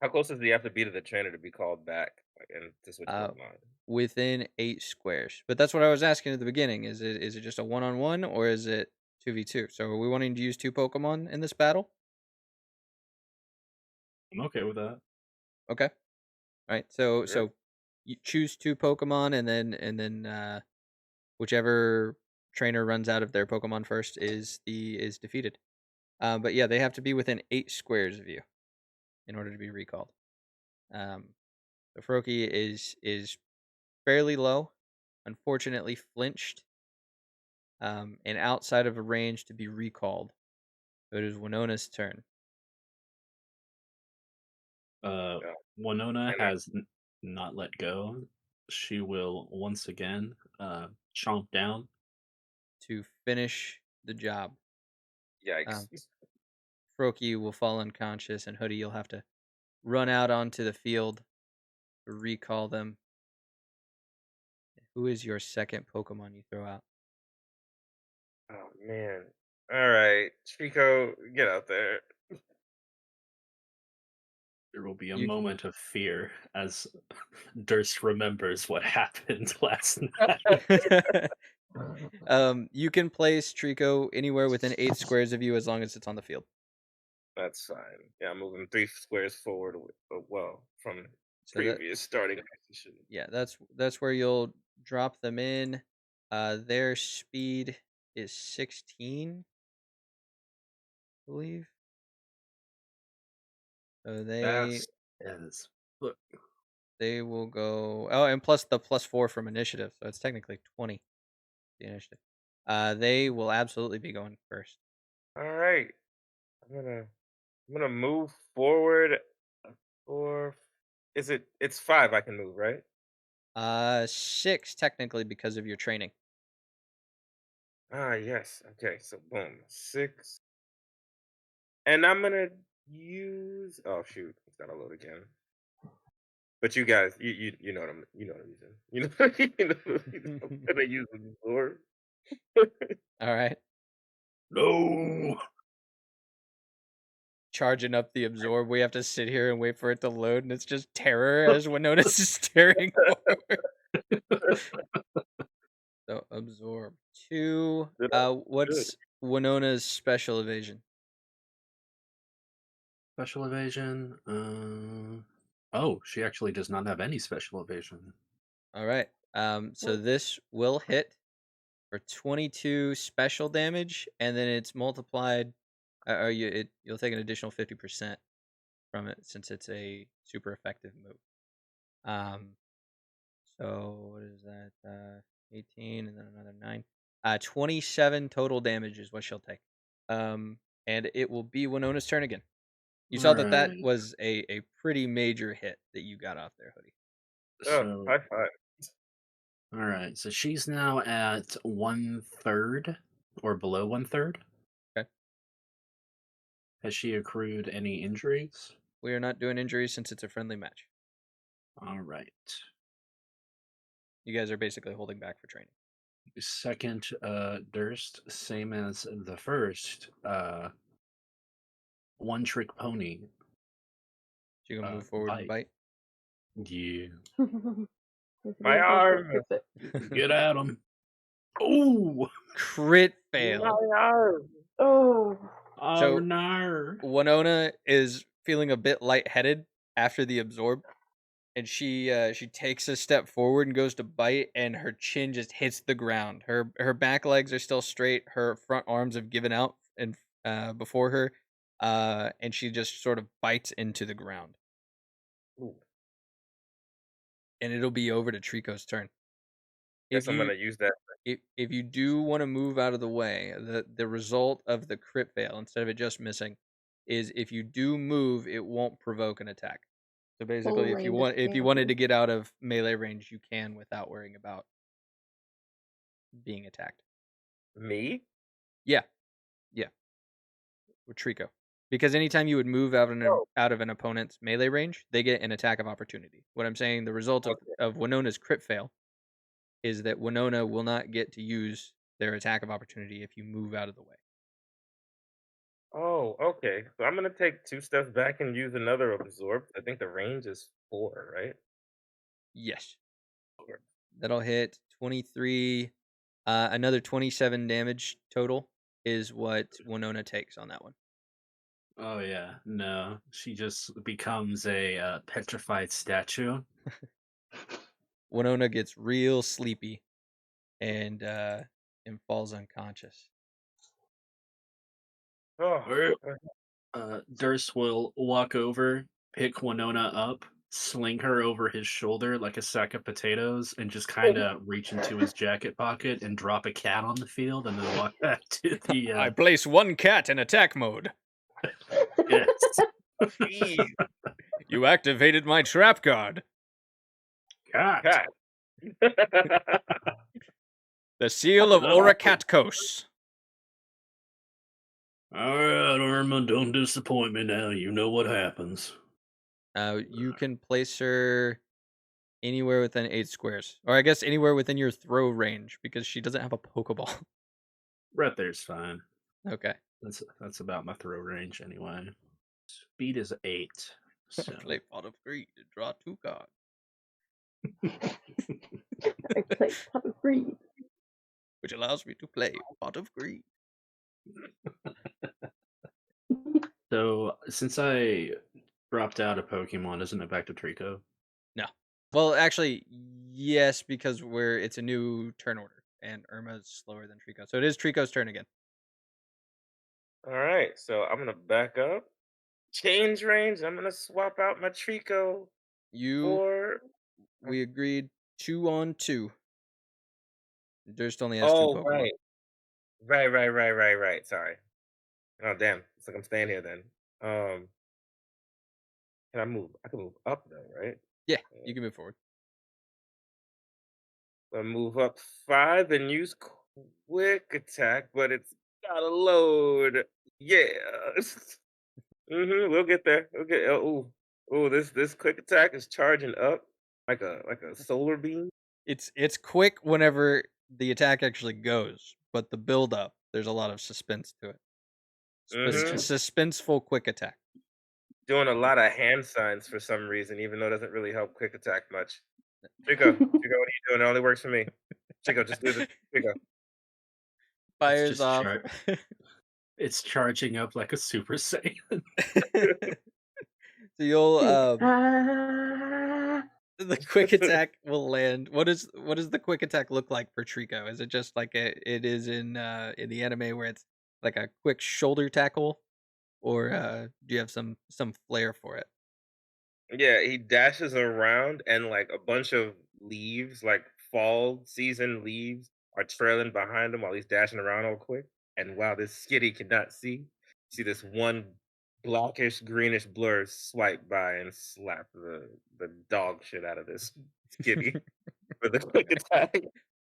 How close does he have to be to the trainer to be called back and to switch Pokemon? Within 8 squares. But that's what I was asking at the beginning. Is it just a 1-on-1 or is it 2v2? So are we wanting to use 2 Pokemon in this battle? I'm okay with that. Okay. All right. So Sure. you choose 2 Pokemon and then whichever trainer runs out of their Pokemon first is defeated. But yeah, they have to be within 8 squares of you in order to be recalled. So Froaky is fairly low, unfortunately flinched, and outside of a range to be recalled. So it is Winona's turn. Winona And has not let go. She will once again chomp down. to finish the job. yikes. Froakie will fall unconscious, and Hoodie, you'll have to run out onto the field to recall them. Who is your second Pokemon you throw out? Oh man. All right, Trico, get out there. There will be a You- moment of fear as Durst remembers what happened last night. You can place Trico anywhere within 8 squares of you as long as it's on the field. That's fine. Yeah, I'm moving 3 squares forward. Well, from So that, previous starting position. yeah, that's where you'll drop them in. Their speed is 16, I believe. So Look, they will go. Oh, and plus the +4 from initiative, so it's technically 20. The initiative. They will absolutely be going first. All right, I'm gonna move forward. 4. It's 5. I can move, right? 6 technically because of your training. Ah, yes. Okay, so boom, 6. And I'm gonna use. Oh shoot, it's gotta load again. But you guys, you know what I'm using. You know I'm gonna use absorb. All right, no. charging up the absorb. We have to sit here and wait for it to load, and it's just terror as Winona's is staring forward. So absorb 2. What's Winona's special evasion? Special evasion. Oh, she actually does not have any special evasion. All right. So this will hit for 22 special damage, and then it's multiplied. You'll take an additional 50% from it since it's a super effective move. So what is that? 18 and then another 9. 27 total damage is what she'll take. And it will be Winona's turn again. You saw that Alright. was a pretty major hit that you got off there, Hoodie. Oh, high five. All right, so she's now at 1/3 or below 1/3. Okay. Has she accrued any injuries? We are not doing injuries since it's a friendly match. All right. You guys are basically holding back for training. Second Durst, same as the first. One trick pony. So you can move forward and bite. Yeah. My arm. Get at him. Oh, Crit fail. My arm. Oh. So- no. Winona is feeling a bit lightheaded after the absorb, and she takes a step forward and goes to bite, and her chin just hits the ground. Her back legs are still straight. Her front arms have given out and before her, and she just sort of bites into the ground. Ooh. And it'll be over to Trico's turn. Guess I'm gonna use that. If you do want to move out of the way, the result of the crit fail, instead of it just missing, is if you do move, it won't provoke an attack. So basically, if you wanted to get out of melee range, you can without worrying about being attacked. Me? Yeah. With Trico. Because anytime you would move out of an opponent's melee range, they get an attack of opportunity. What I'm saying, the result of Winona's crit fail is that Winona will not get to use their attack of opportunity if you move out of the way. Oh, okay. So I'm gonna take 2 steps back and use another absorb. I think the range is 4, right? Yes. 4. That'll hit 23. Another 27 damage total is what Winona takes on that one. Oh yeah, no. She just becomes a petrified statue. Winona gets real sleepy and falls unconscious. Oh, Durst will walk over, pick Winona up, sling her over his shoulder like a sack of potatoes, and just kind of reach into his jacket pocket and drop a cat on the field, and then walk back to the. I place one cat in attack mode. Yes. geez. You You activated my trap card. God. Cat. The seal of Oh. Orakatkos. All right, Irma, don't disappoint me now. You know what happens. You can place her anywhere within 8 squares. Or I guess anywhere within your throw range, because she doesn't have a Pokeball. Right there's fine. Okay. That's about my throw range anyway. Speed is 8. So. Play Pot of Greed to draw 2 cards. I play Pot of Greed. Which allows me to play Pot of Greed. So, since I dropped out of Pokemon, isn't it back to Trico? No. Well, actually, yes, because it's a new turn order, and Irma's slower than Trico. So it is Trico's turn again. All right, so I'm gonna back up, change range. I'm gonna swap out my Trico for. We agreed 2 on 2. Durst only has 2 Oh, Pokemon. right. Sorry. Oh, damn. It's like I'm staying here then. Can I move? I can move up though, right? Yeah, you can move forward. I'll move up 5 and use quick attack, but it's gotta load. Yeah. We'll get there. Okay. Oh, this quick attack is charging up like a solar beam. It's quick whenever the attack actually goes, but the build up, there's a lot of suspense to it. Suspenseful quick attack. Doing a lot of hand signs for some reason, even though it doesn't really help quick attack much. Chico, what are you doing? It only works for me. Chico, just do the Chico. Fires off. It's charging up like a Super Saiyan. So you'll the quick attack will land. What does the quick attack look like for Trico? Is it just like it is in the anime where it's like a quick shoulder tackle, or do you have some flair for it? Yeah, he dashes around and like a bunch of leaves, like fall season leaves, are trailing behind him while he's dashing around all quick. And while this skitty cannot see this one blackish greenish blur swipe by and slap the dog shit out of this skitty for the quick attack.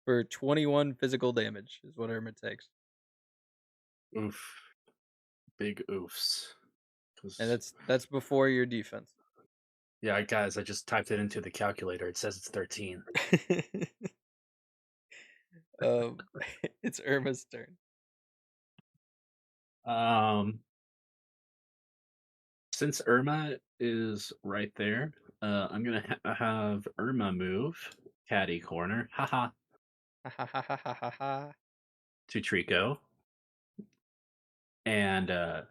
For 21 physical damage is what Irma takes. Oof. Big oofs. And that's before your defense. Yeah, guys, I just typed it into the calculator. It says it's 13. It's Irma's turn. Since Irma is right there, I'm gonna have Irma move caddy corner, haha, to Trico, and I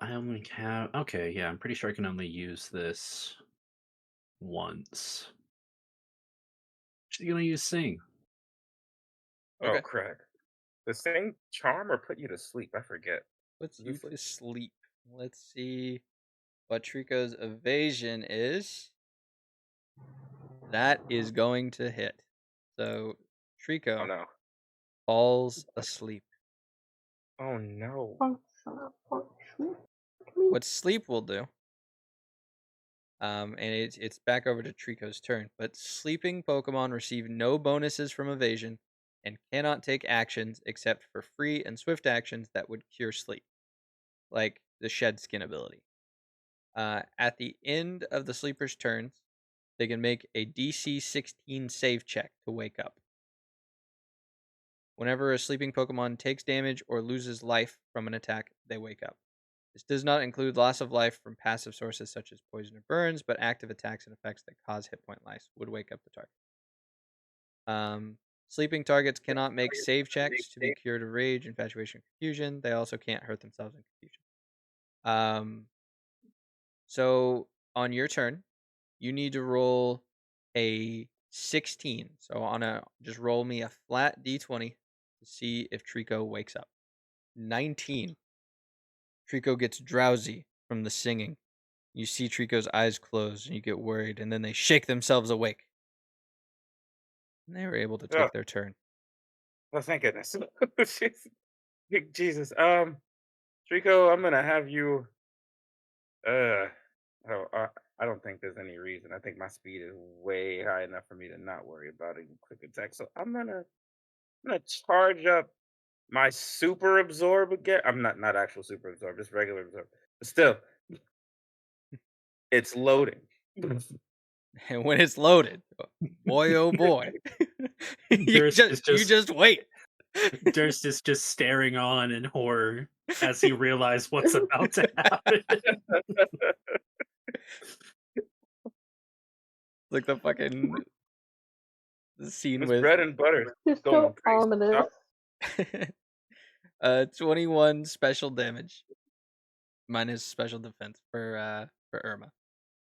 only have I'm pretty sure I can only use this once. She's gonna use Sing. Okay. Oh crap! Does Sing charm or put you to sleep? I forget. Puts you to sleep. Let's see what Trico's evasion is. That is going to hit. So Trico falls asleep. Oh no. What sleep will do, and it's back over to Trico's turn, but sleeping Pokemon receive no bonuses from evasion and cannot take actions except for free and swift actions that would cure sleep, like the Shed Skin ability. At the end of the sleeper's turns, they can make a DC 16 save check to wake up. Whenever a sleeping Pokemon takes damage or loses life from an attack, they wake up. This does not include loss of life from passive sources such as poison or burns, but active attacks and effects that cause hit point loss would wake up the target. Sleeping targets cannot make save checks to be cured of rage, infatuation, confusion. They also can't hurt themselves in confusion. So on your turn, you need to roll a 16. So just roll me a flat d20 to see if Trico wakes up. 19. Trico gets drowsy from the singing. You see Trico's eyes close and you get worried, and then they shake themselves awake. And they were able to take their turn. Oh, thank goodness. Jesus. Trico, I'm gonna have you Oh, I don't think there's any reason. I think my speed is way high enough for me to not worry about a quick attack. So I'm gonna charge up my super absorb again. I'm not actual super absorb, just regular absorb. But still, it's loading. And when it's loaded, boy, oh boy, Durst is you just wait. Durst is just staring on in horror as he realizes what's about to happen. Like the fucking scene This with bread and butter is It's going so crazy. ominous. 21 special damage minus special defense for Irma.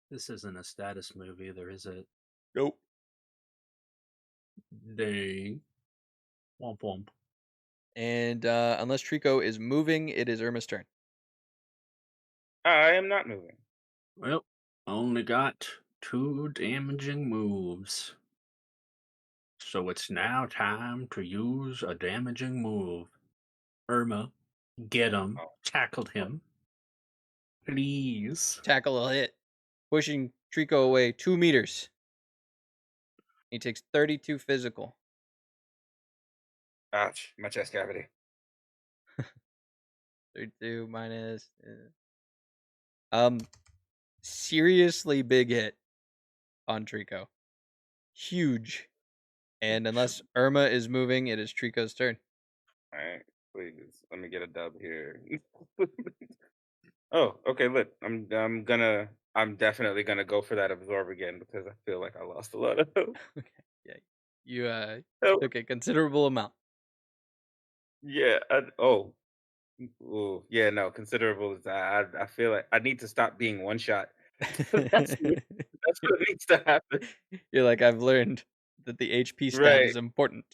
This isn't a status move either, is it? Nope. Dang. Womp womp. And unless Trico is moving, it is Irma's turn. I am not moving. Well, only got 2 damaging moves. So it's now time to use a damaging move. Irma, get him. Tackled him. Please. Tackle a hit, pushing Trico away 2 meters. He takes 32 physical. Ouch, my chest cavity. 32 minus. Seriously big hit on Trico. Huge. And unless Irma is moving, it is Trico's turn. All right, please let me get a dub here. Oh, okay. Look, I'm definitely gonna go for that absorb again because I feel like I lost a lot of health. Okay. Yeah. You Oh, took a considerable amount. yeah. Ooh, yeah. No, considerable is I feel like I need to stop being one shot. That's what needs to happen. You're like, I've learned that the HP stat Right. is important.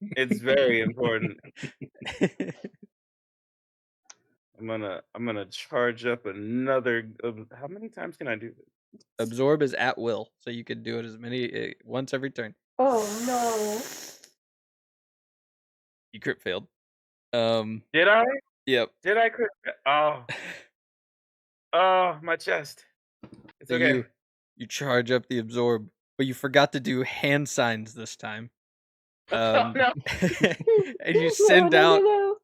It's very important. I'm gonna charge up another. How many times can I do this? Absorb is at will, so you could do it as many once every turn. Oh no. You crit failed. Did I? Yep. Did I crit? Oh, my chest. It's So okay. you charge up the absorb, but you forgot to do hand signs this time. Oh, no. And you send out No.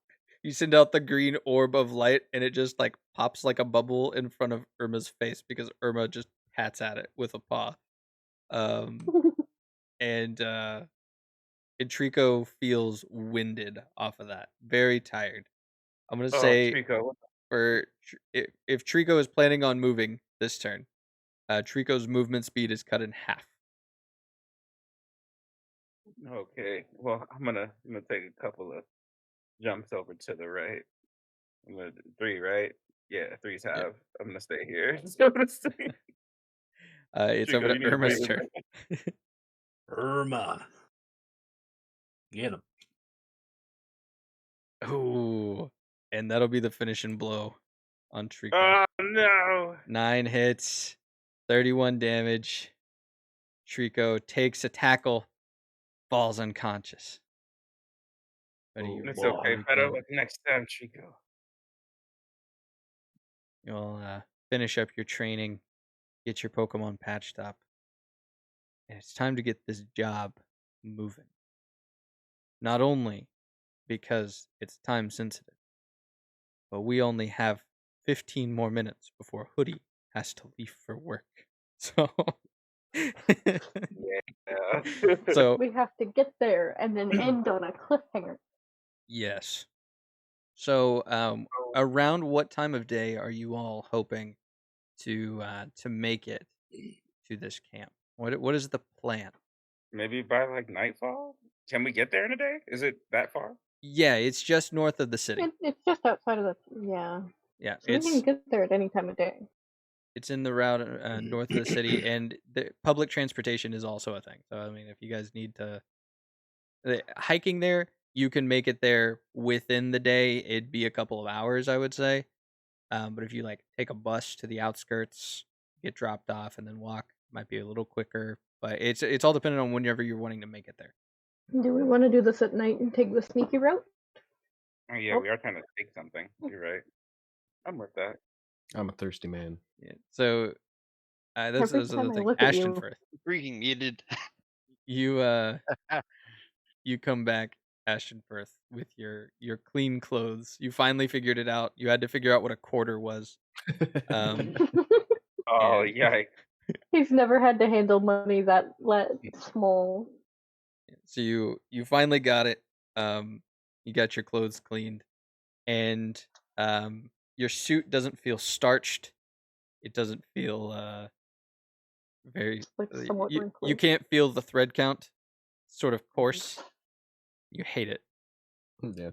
you send out the green orb of light, and it just like pops like a bubble in front of Irma's face because Irma just pats at it with a paw. And Trico feels winded off of that, very tired. I'm gonna say Trico. if Trico is planning on moving this turn, Trico's movement speed is cut in half. Okay. Well, I'm gonna take a couple of jumps over to the right. I'm gonna do 3, right? Yeah, 3's half. Yep. I'm gonna stay here. I'm gonna stay. It's Trico, over you to need to Irma's breathe. turn. Irma. Get him. Ooh, and that'll be the finishing blow on Trico. Oh no! 9 hits, 31 damage. Trico takes a tackle, falls unconscious. It's okay. Better luck next time, Trico. You'll finish up your training, get your Pokemon patched up, and it's time to get this job moving. Not only because it's time sensitive, but we only have 15 more minutes before Hoodie has to leave for work. So, Yeah. so We have to get there and then end on a cliffhanger. yes. So, around what time of day are you all hoping to make it to this camp? What is the plan? Maybe by like nightfall? Can we get there in a day? Is it that far? Yeah, it's just north of the city. It's just outside of the yeah. Yeah, So we can get there at any time of day. it's in the route north of the city, and the public transportation is also a thing. So I mean, if you guys need to hiking there, you can make it there within the day. It'd be a couple of hours, I would say. But if you like take a bus to the outskirts, get dropped off, and then walk, might be a little quicker. But it's all dependent on whenever you're wanting to make it there. Do we want to do this at night and take the sneaky route? Oh yeah, we are trying to take something. You're right. I'm with that. I'm a thirsty man. Yeah. So that's Every the time I thing. look at Ashton you, Firth. Freaking muted. You come back, Ashton Firth, with your clean clothes. You finally figured it out. You had to figure out what a quarter was. Um, Oh, and yikes. he's never had to handle money that small. so you finally got it. You got your clothes cleaned, and your suit doesn't feel starched. It doesn't feel very. Like somewhat You wrinkly. can't feel the thread count. Sort of coarse. You hate it. Yeah.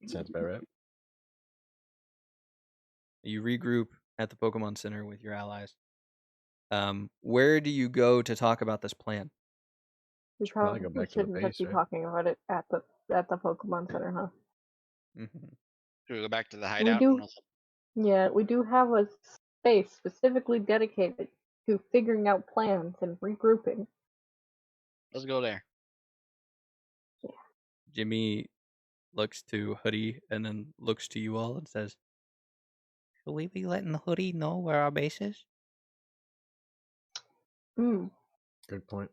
Sounds about right. You regroup at the Pokemon Center with your allies. Where do you go to talk about this plan? We Should probably go probably back to the shouldn't base, be right? talking about it at the Pokemon Center, huh? Mm-hmm. Should we go back to the We hideout? do. And also... Yeah, we do have a space specifically dedicated to figuring out plans and regrouping. Let's go there. Jimmy looks to Hoodie and then looks to you all and says, "Should we be letting the Hoodie know where our base is?" Hmm. Good point.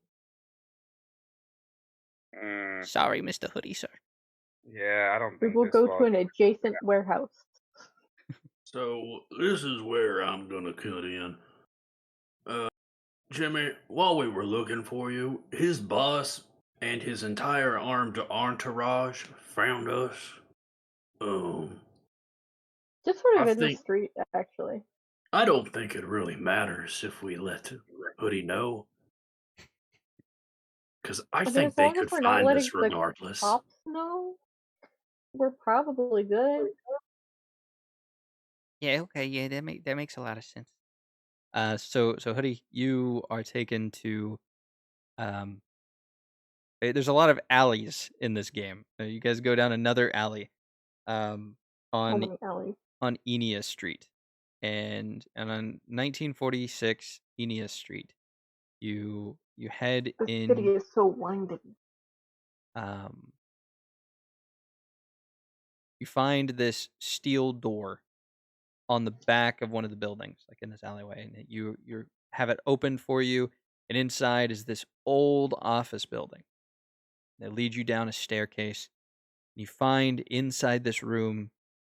Sorry, Mr. Hoodie, sir. Yeah, I don't We think will this go to falls- an adjacent warehouse. So this is where I'm gonna cut in. Jimmy, while we were looking for you, his boss and his entire armed entourage found us. Just sort of I in the think street, actually. I don't think it really matters if we let Hoodie know, because I I mean, think as they long as could we're not find letting us the regardless. cops know, we're probably good. Yeah, okay, yeah, that makes a lot of sense. So Hoodie, you are taken to there's a lot of alleys in this game. You guys go down another alley um How on many alleys? on Enia Street. And on 1946 Enia Street, you head This in city is so winding. you find this steel door on the back of one of the buildings, like in this alleyway, and you have it open for you, and inside is this old office building that leads you down a staircase. You find inside this room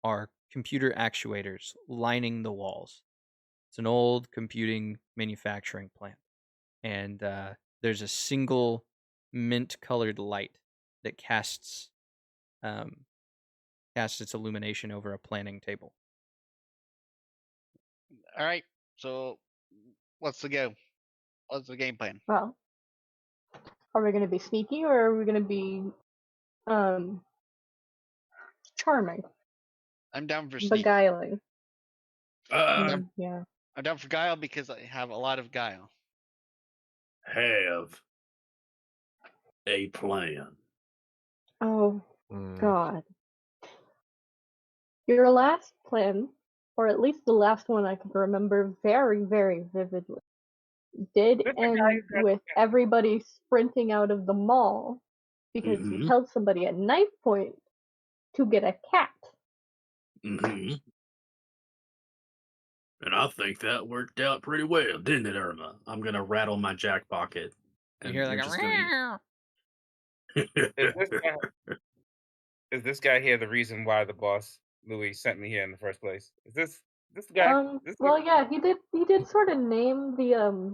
are computer actuators lining the walls. It's an old computing manufacturing plant, and there's a single mint-colored light that casts its illumination over a planning table. All right. So, what's the go? What's the game plan? Well, are we going to be sneaky or are we going to be charming, I'm down for sneak. beguiling? I Yeah. I'm down for guile because I have a lot of guile. have a plan. Oh Mm. God. Your last plan, or at least the last one I can remember very, very vividly, did end with everybody sprinting out of the mall because you held somebody at knife point to get a cat. Mm-hmm. And I think that worked out pretty well, didn't it, Irma? I'm gonna rattle my jack pocket. You hear like you're a just gonna... Is this guy here the reason why the boss Louis sent me here in the first place? Is this guy? Well, yeah, he did sort of name the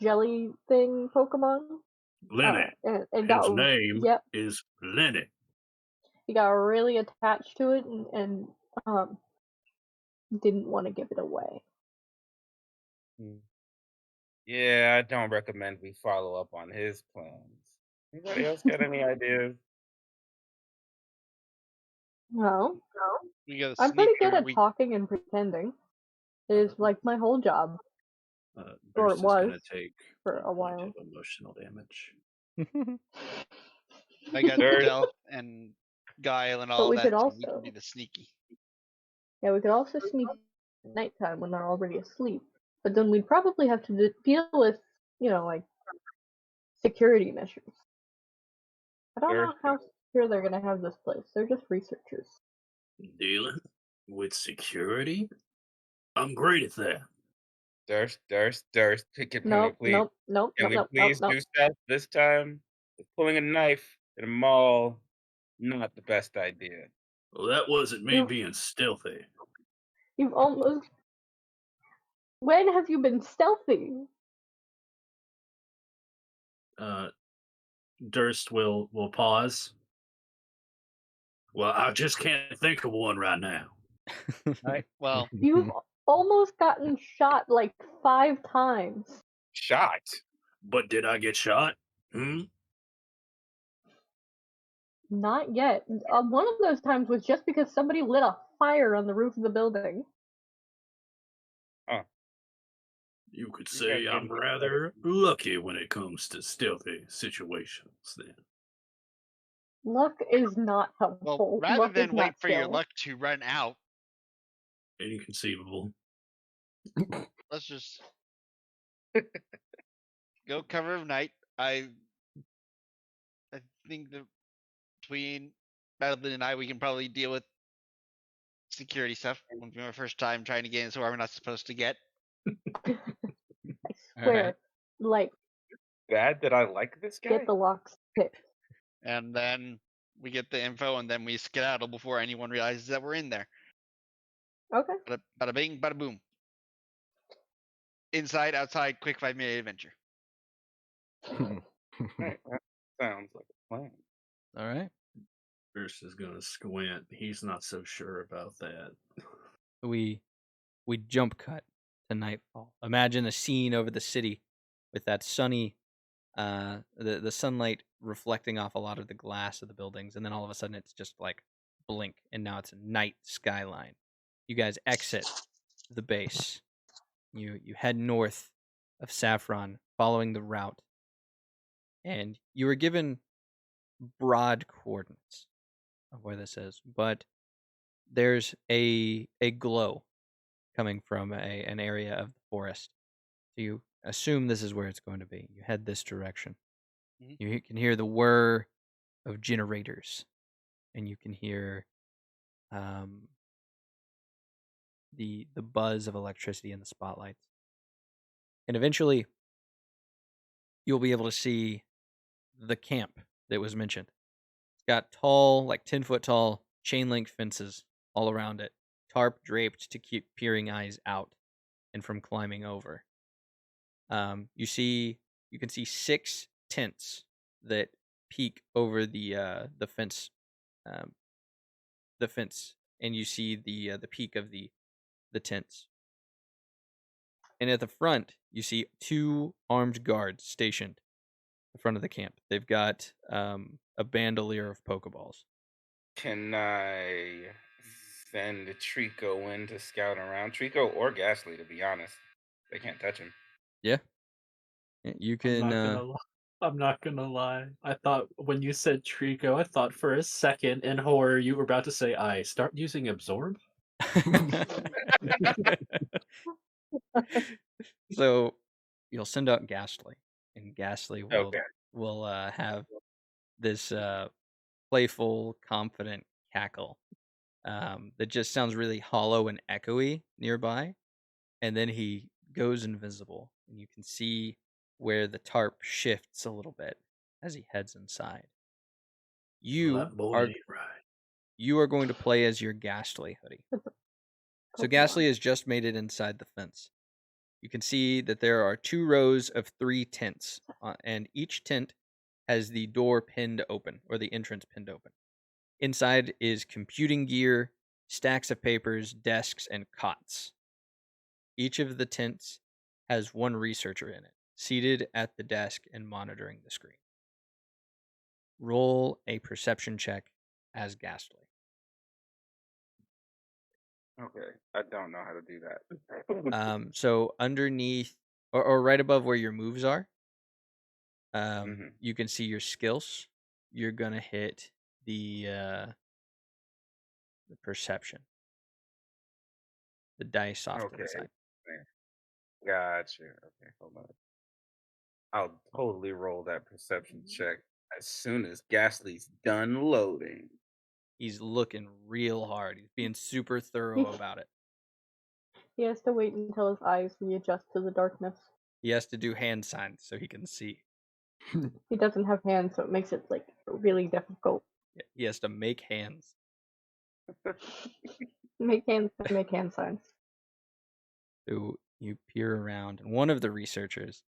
jelly thing Pokemon. Lenny. And His name yep, is Lenny. he got really attached to it and didn't want to give it away. Yeah, I don't recommend we follow up on his plans. Anybody else got any ideas? Well, We gotta I'm sneak pretty good or at we... talking and pretending. It is like my whole job. Or Bruce it is was gonna take for a 1 point while. of emotional damage. I got Third. stealth and guile and But all we that. could So we also, can be the sneaky. yeah, we could also sneak at nighttime when they're already asleep. But then we'd probably have to deal with, like security measures. I don't know how secure they're gonna have this place. They're just researchers. Dealing? With security? I'm great at that. Durst. Can we Nope, please? nope, nope, Can nope, we nope, nope, please nope. do stealth this time? Pulling a knife in a mall, not the best idea. Well, that wasn't me You, being stealthy. you've almost. When have you been stealthy? Durst will pause. Well, I just can't think of one right now. Right. Well, You've almost gotten shot like 5 times. Shot. But did I get shot? Not yet. One of those times was just because somebody lit a fire on the roof of the building. You could You say guys I'm didn't get rather lucky when it comes to stealthy situations, then. Luck is not well, helpful. rather Luck is than wait not for your skill. luck to run out, Inconceivable. let's just go cover of night. I think that between Madeline and I, we can probably deal with security stuff. Won't be my first time trying to get in somewhere we're not supposed to get. I swear. Alright. Like, Bad that I like this guy. get the locks picked. And then we get the info, and then we skedaddle before anyone realizes that we're in there. Okay. Bada bing, bada boom. Inside, outside, quick 5-minute adventure. Right, that sounds like a plan. Alright. Durst is gonna squint. He's not so sure about that. We jump cut to nightfall. Imagine a scene over the city with that sunny the sunlight reflecting off a lot of the glass of the buildings, and then all of a sudden it's just like blink, and now it's a night skyline. You guys exit the base. You head north of Saffron, following the route, and you were given broad coordinates of where this is, but there's a glow coming from an area of the forest. So you assume this is where it's going to be. You head this direction. Mhm. You can hear the whir of generators, and you can hear the buzz of electricity in the spotlights. And eventually, you'll be able to see the camp that was mentioned. It's got tall, like 10-foot tall, chain link fences all around it, tarp draped to keep peering eyes out and from climbing over. You can see 6 tents that peek over the fence, um, and you see the peak of the tents. And at the front, you see 2 armed guards stationed in front of the camp. They've got a bandolier of Pokeballs. Can I send Trico in to scout around? Trico or Ghastly, to be honest. They can't touch him. Yeah. You can. I'm not gonna lie. I thought when you said Trico, I thought for a second in horror you were about to say, "I start using absorb." So you'll send out Ghastly, and Ghastly Okay. will have this playful, confident cackle that just sounds really hollow and echoey nearby, and then he goes invisible, and you can see where the tarp shifts a little bit as he heads inside. That boy ain't right. You are going to play as your Ghastly, Hoodie. So Ghastly has just made it inside the fence. You can see that there are 2 rows of 3 tents, and each tent has the door pinned open, or the entrance pinned open. Inside is computing gear, stacks of papers, desks, and cots. Each of the tents has 1 researcher in it, seated at the desk and monitoring the screen. Roll a perception check as Ghastly. Okay. I don't know how to do that. So underneath, or right above where your moves are, you can see your skills. You're gonna hit the perception, the dice off to the side. Gotcha. Okay, hold on. I'll totally roll that perception check as soon as Ghastly's done loading. He's looking real hard. He's being super thorough about it. He has to wait until his eyes readjust to the darkness. He has to do hand signs so he can see. He doesn't have hands, so it makes it like really difficult. Yeah, he has to make hands. Make hand signs. So you peer around, and one of the researchers,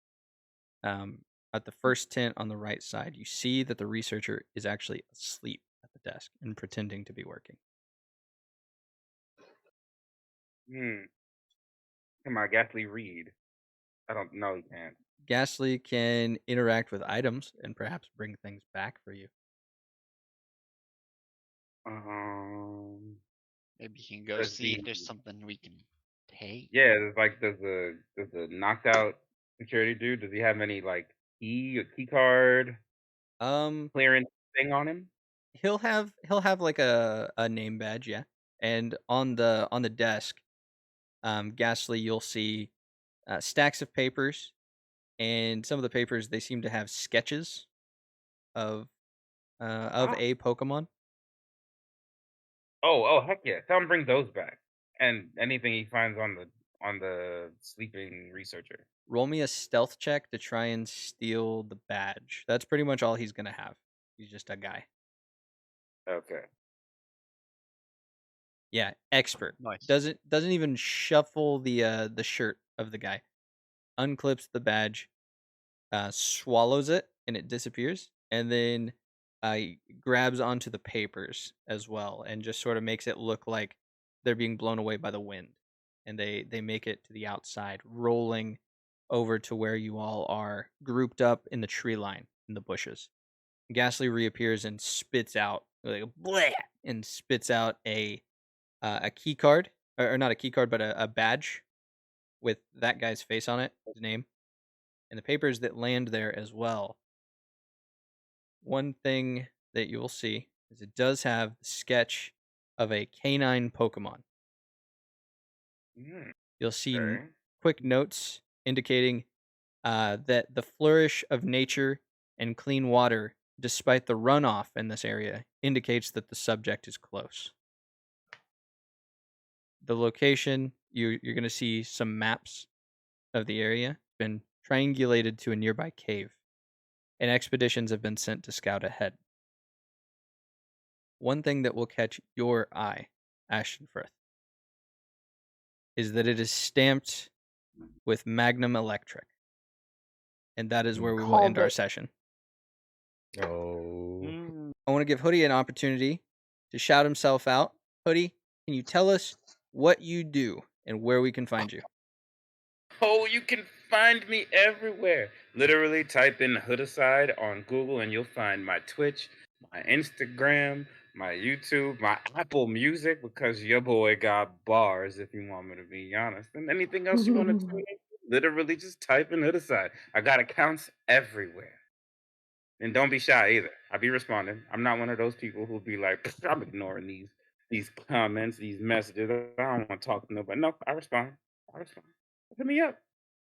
at the first tent on the right side, you see that the researcher is actually asleep at the desk and pretending to be working. Can my Ghastly read? I don't know. He can't. Ghastly can interact with items and perhaps bring things back for you. Maybe you can go Let's see if see. there's something we can take. Yeah, does the knocked out security dude? Does he have any like key card clearance thing on him? He'll have like a name badge, yeah. And on the desk, Ghastly, you'll see stacks of papers, and some of the papers they seem to have sketches of a Pokemon. Oh, heck yeah! Tell him bring those back, and anything he finds on the sleeping researcher. Roll me a stealth check to try and steal the badge. That's pretty much all he's gonna have. He's just a guy. Okay. Yeah, expert. Nice. Doesn't even shuffle the shirt of the guy. Unclips the badge, swallows it, and it disappears. And then grabs onto the papers as well, and just sort of makes it look like they're being blown away by the wind. And they make it to the outside, rolling over to where you all are grouped up in the tree line in the bushes. Ghastly reappears and spits out like bleh, and spits out a key card, or not a key card, but a badge with that guy's face on it, his name, and the papers that land there as well. One thing that you'll see is it does have the sketch of a canine Pokemon. You'll see quick notes indicating that the flourish of nature and clean water, despite the runoff in this area, indicates that the subject is close. The location, you're going to see some maps of the area. It's been triangulated to a nearby cave, and expeditions have been sent to scout ahead. One thing that will catch your eye, Ashton Frith, is that it is stamped with Magnum Electric. And that is where we will end our session. Oh. I want to give Hoodie an opportunity to shout himself out. Hoodie, can you tell us what you do and where we can find you? Oh, you can find me everywhere. Literally type in Hoodicide on Google and you'll find my Twitch, my Instagram, my YouTube, my Apple Music, because your boy got bars, if you want me to be honest. And anything else you want to tune in, literally just type in Hoodicide. I got accounts everywhere. And don't be shy either. I be responding. I'm not one of those people who'll be like, I'm ignoring these comments, these messages. I don't want to talk to nobody. No, I respond. Hit me up.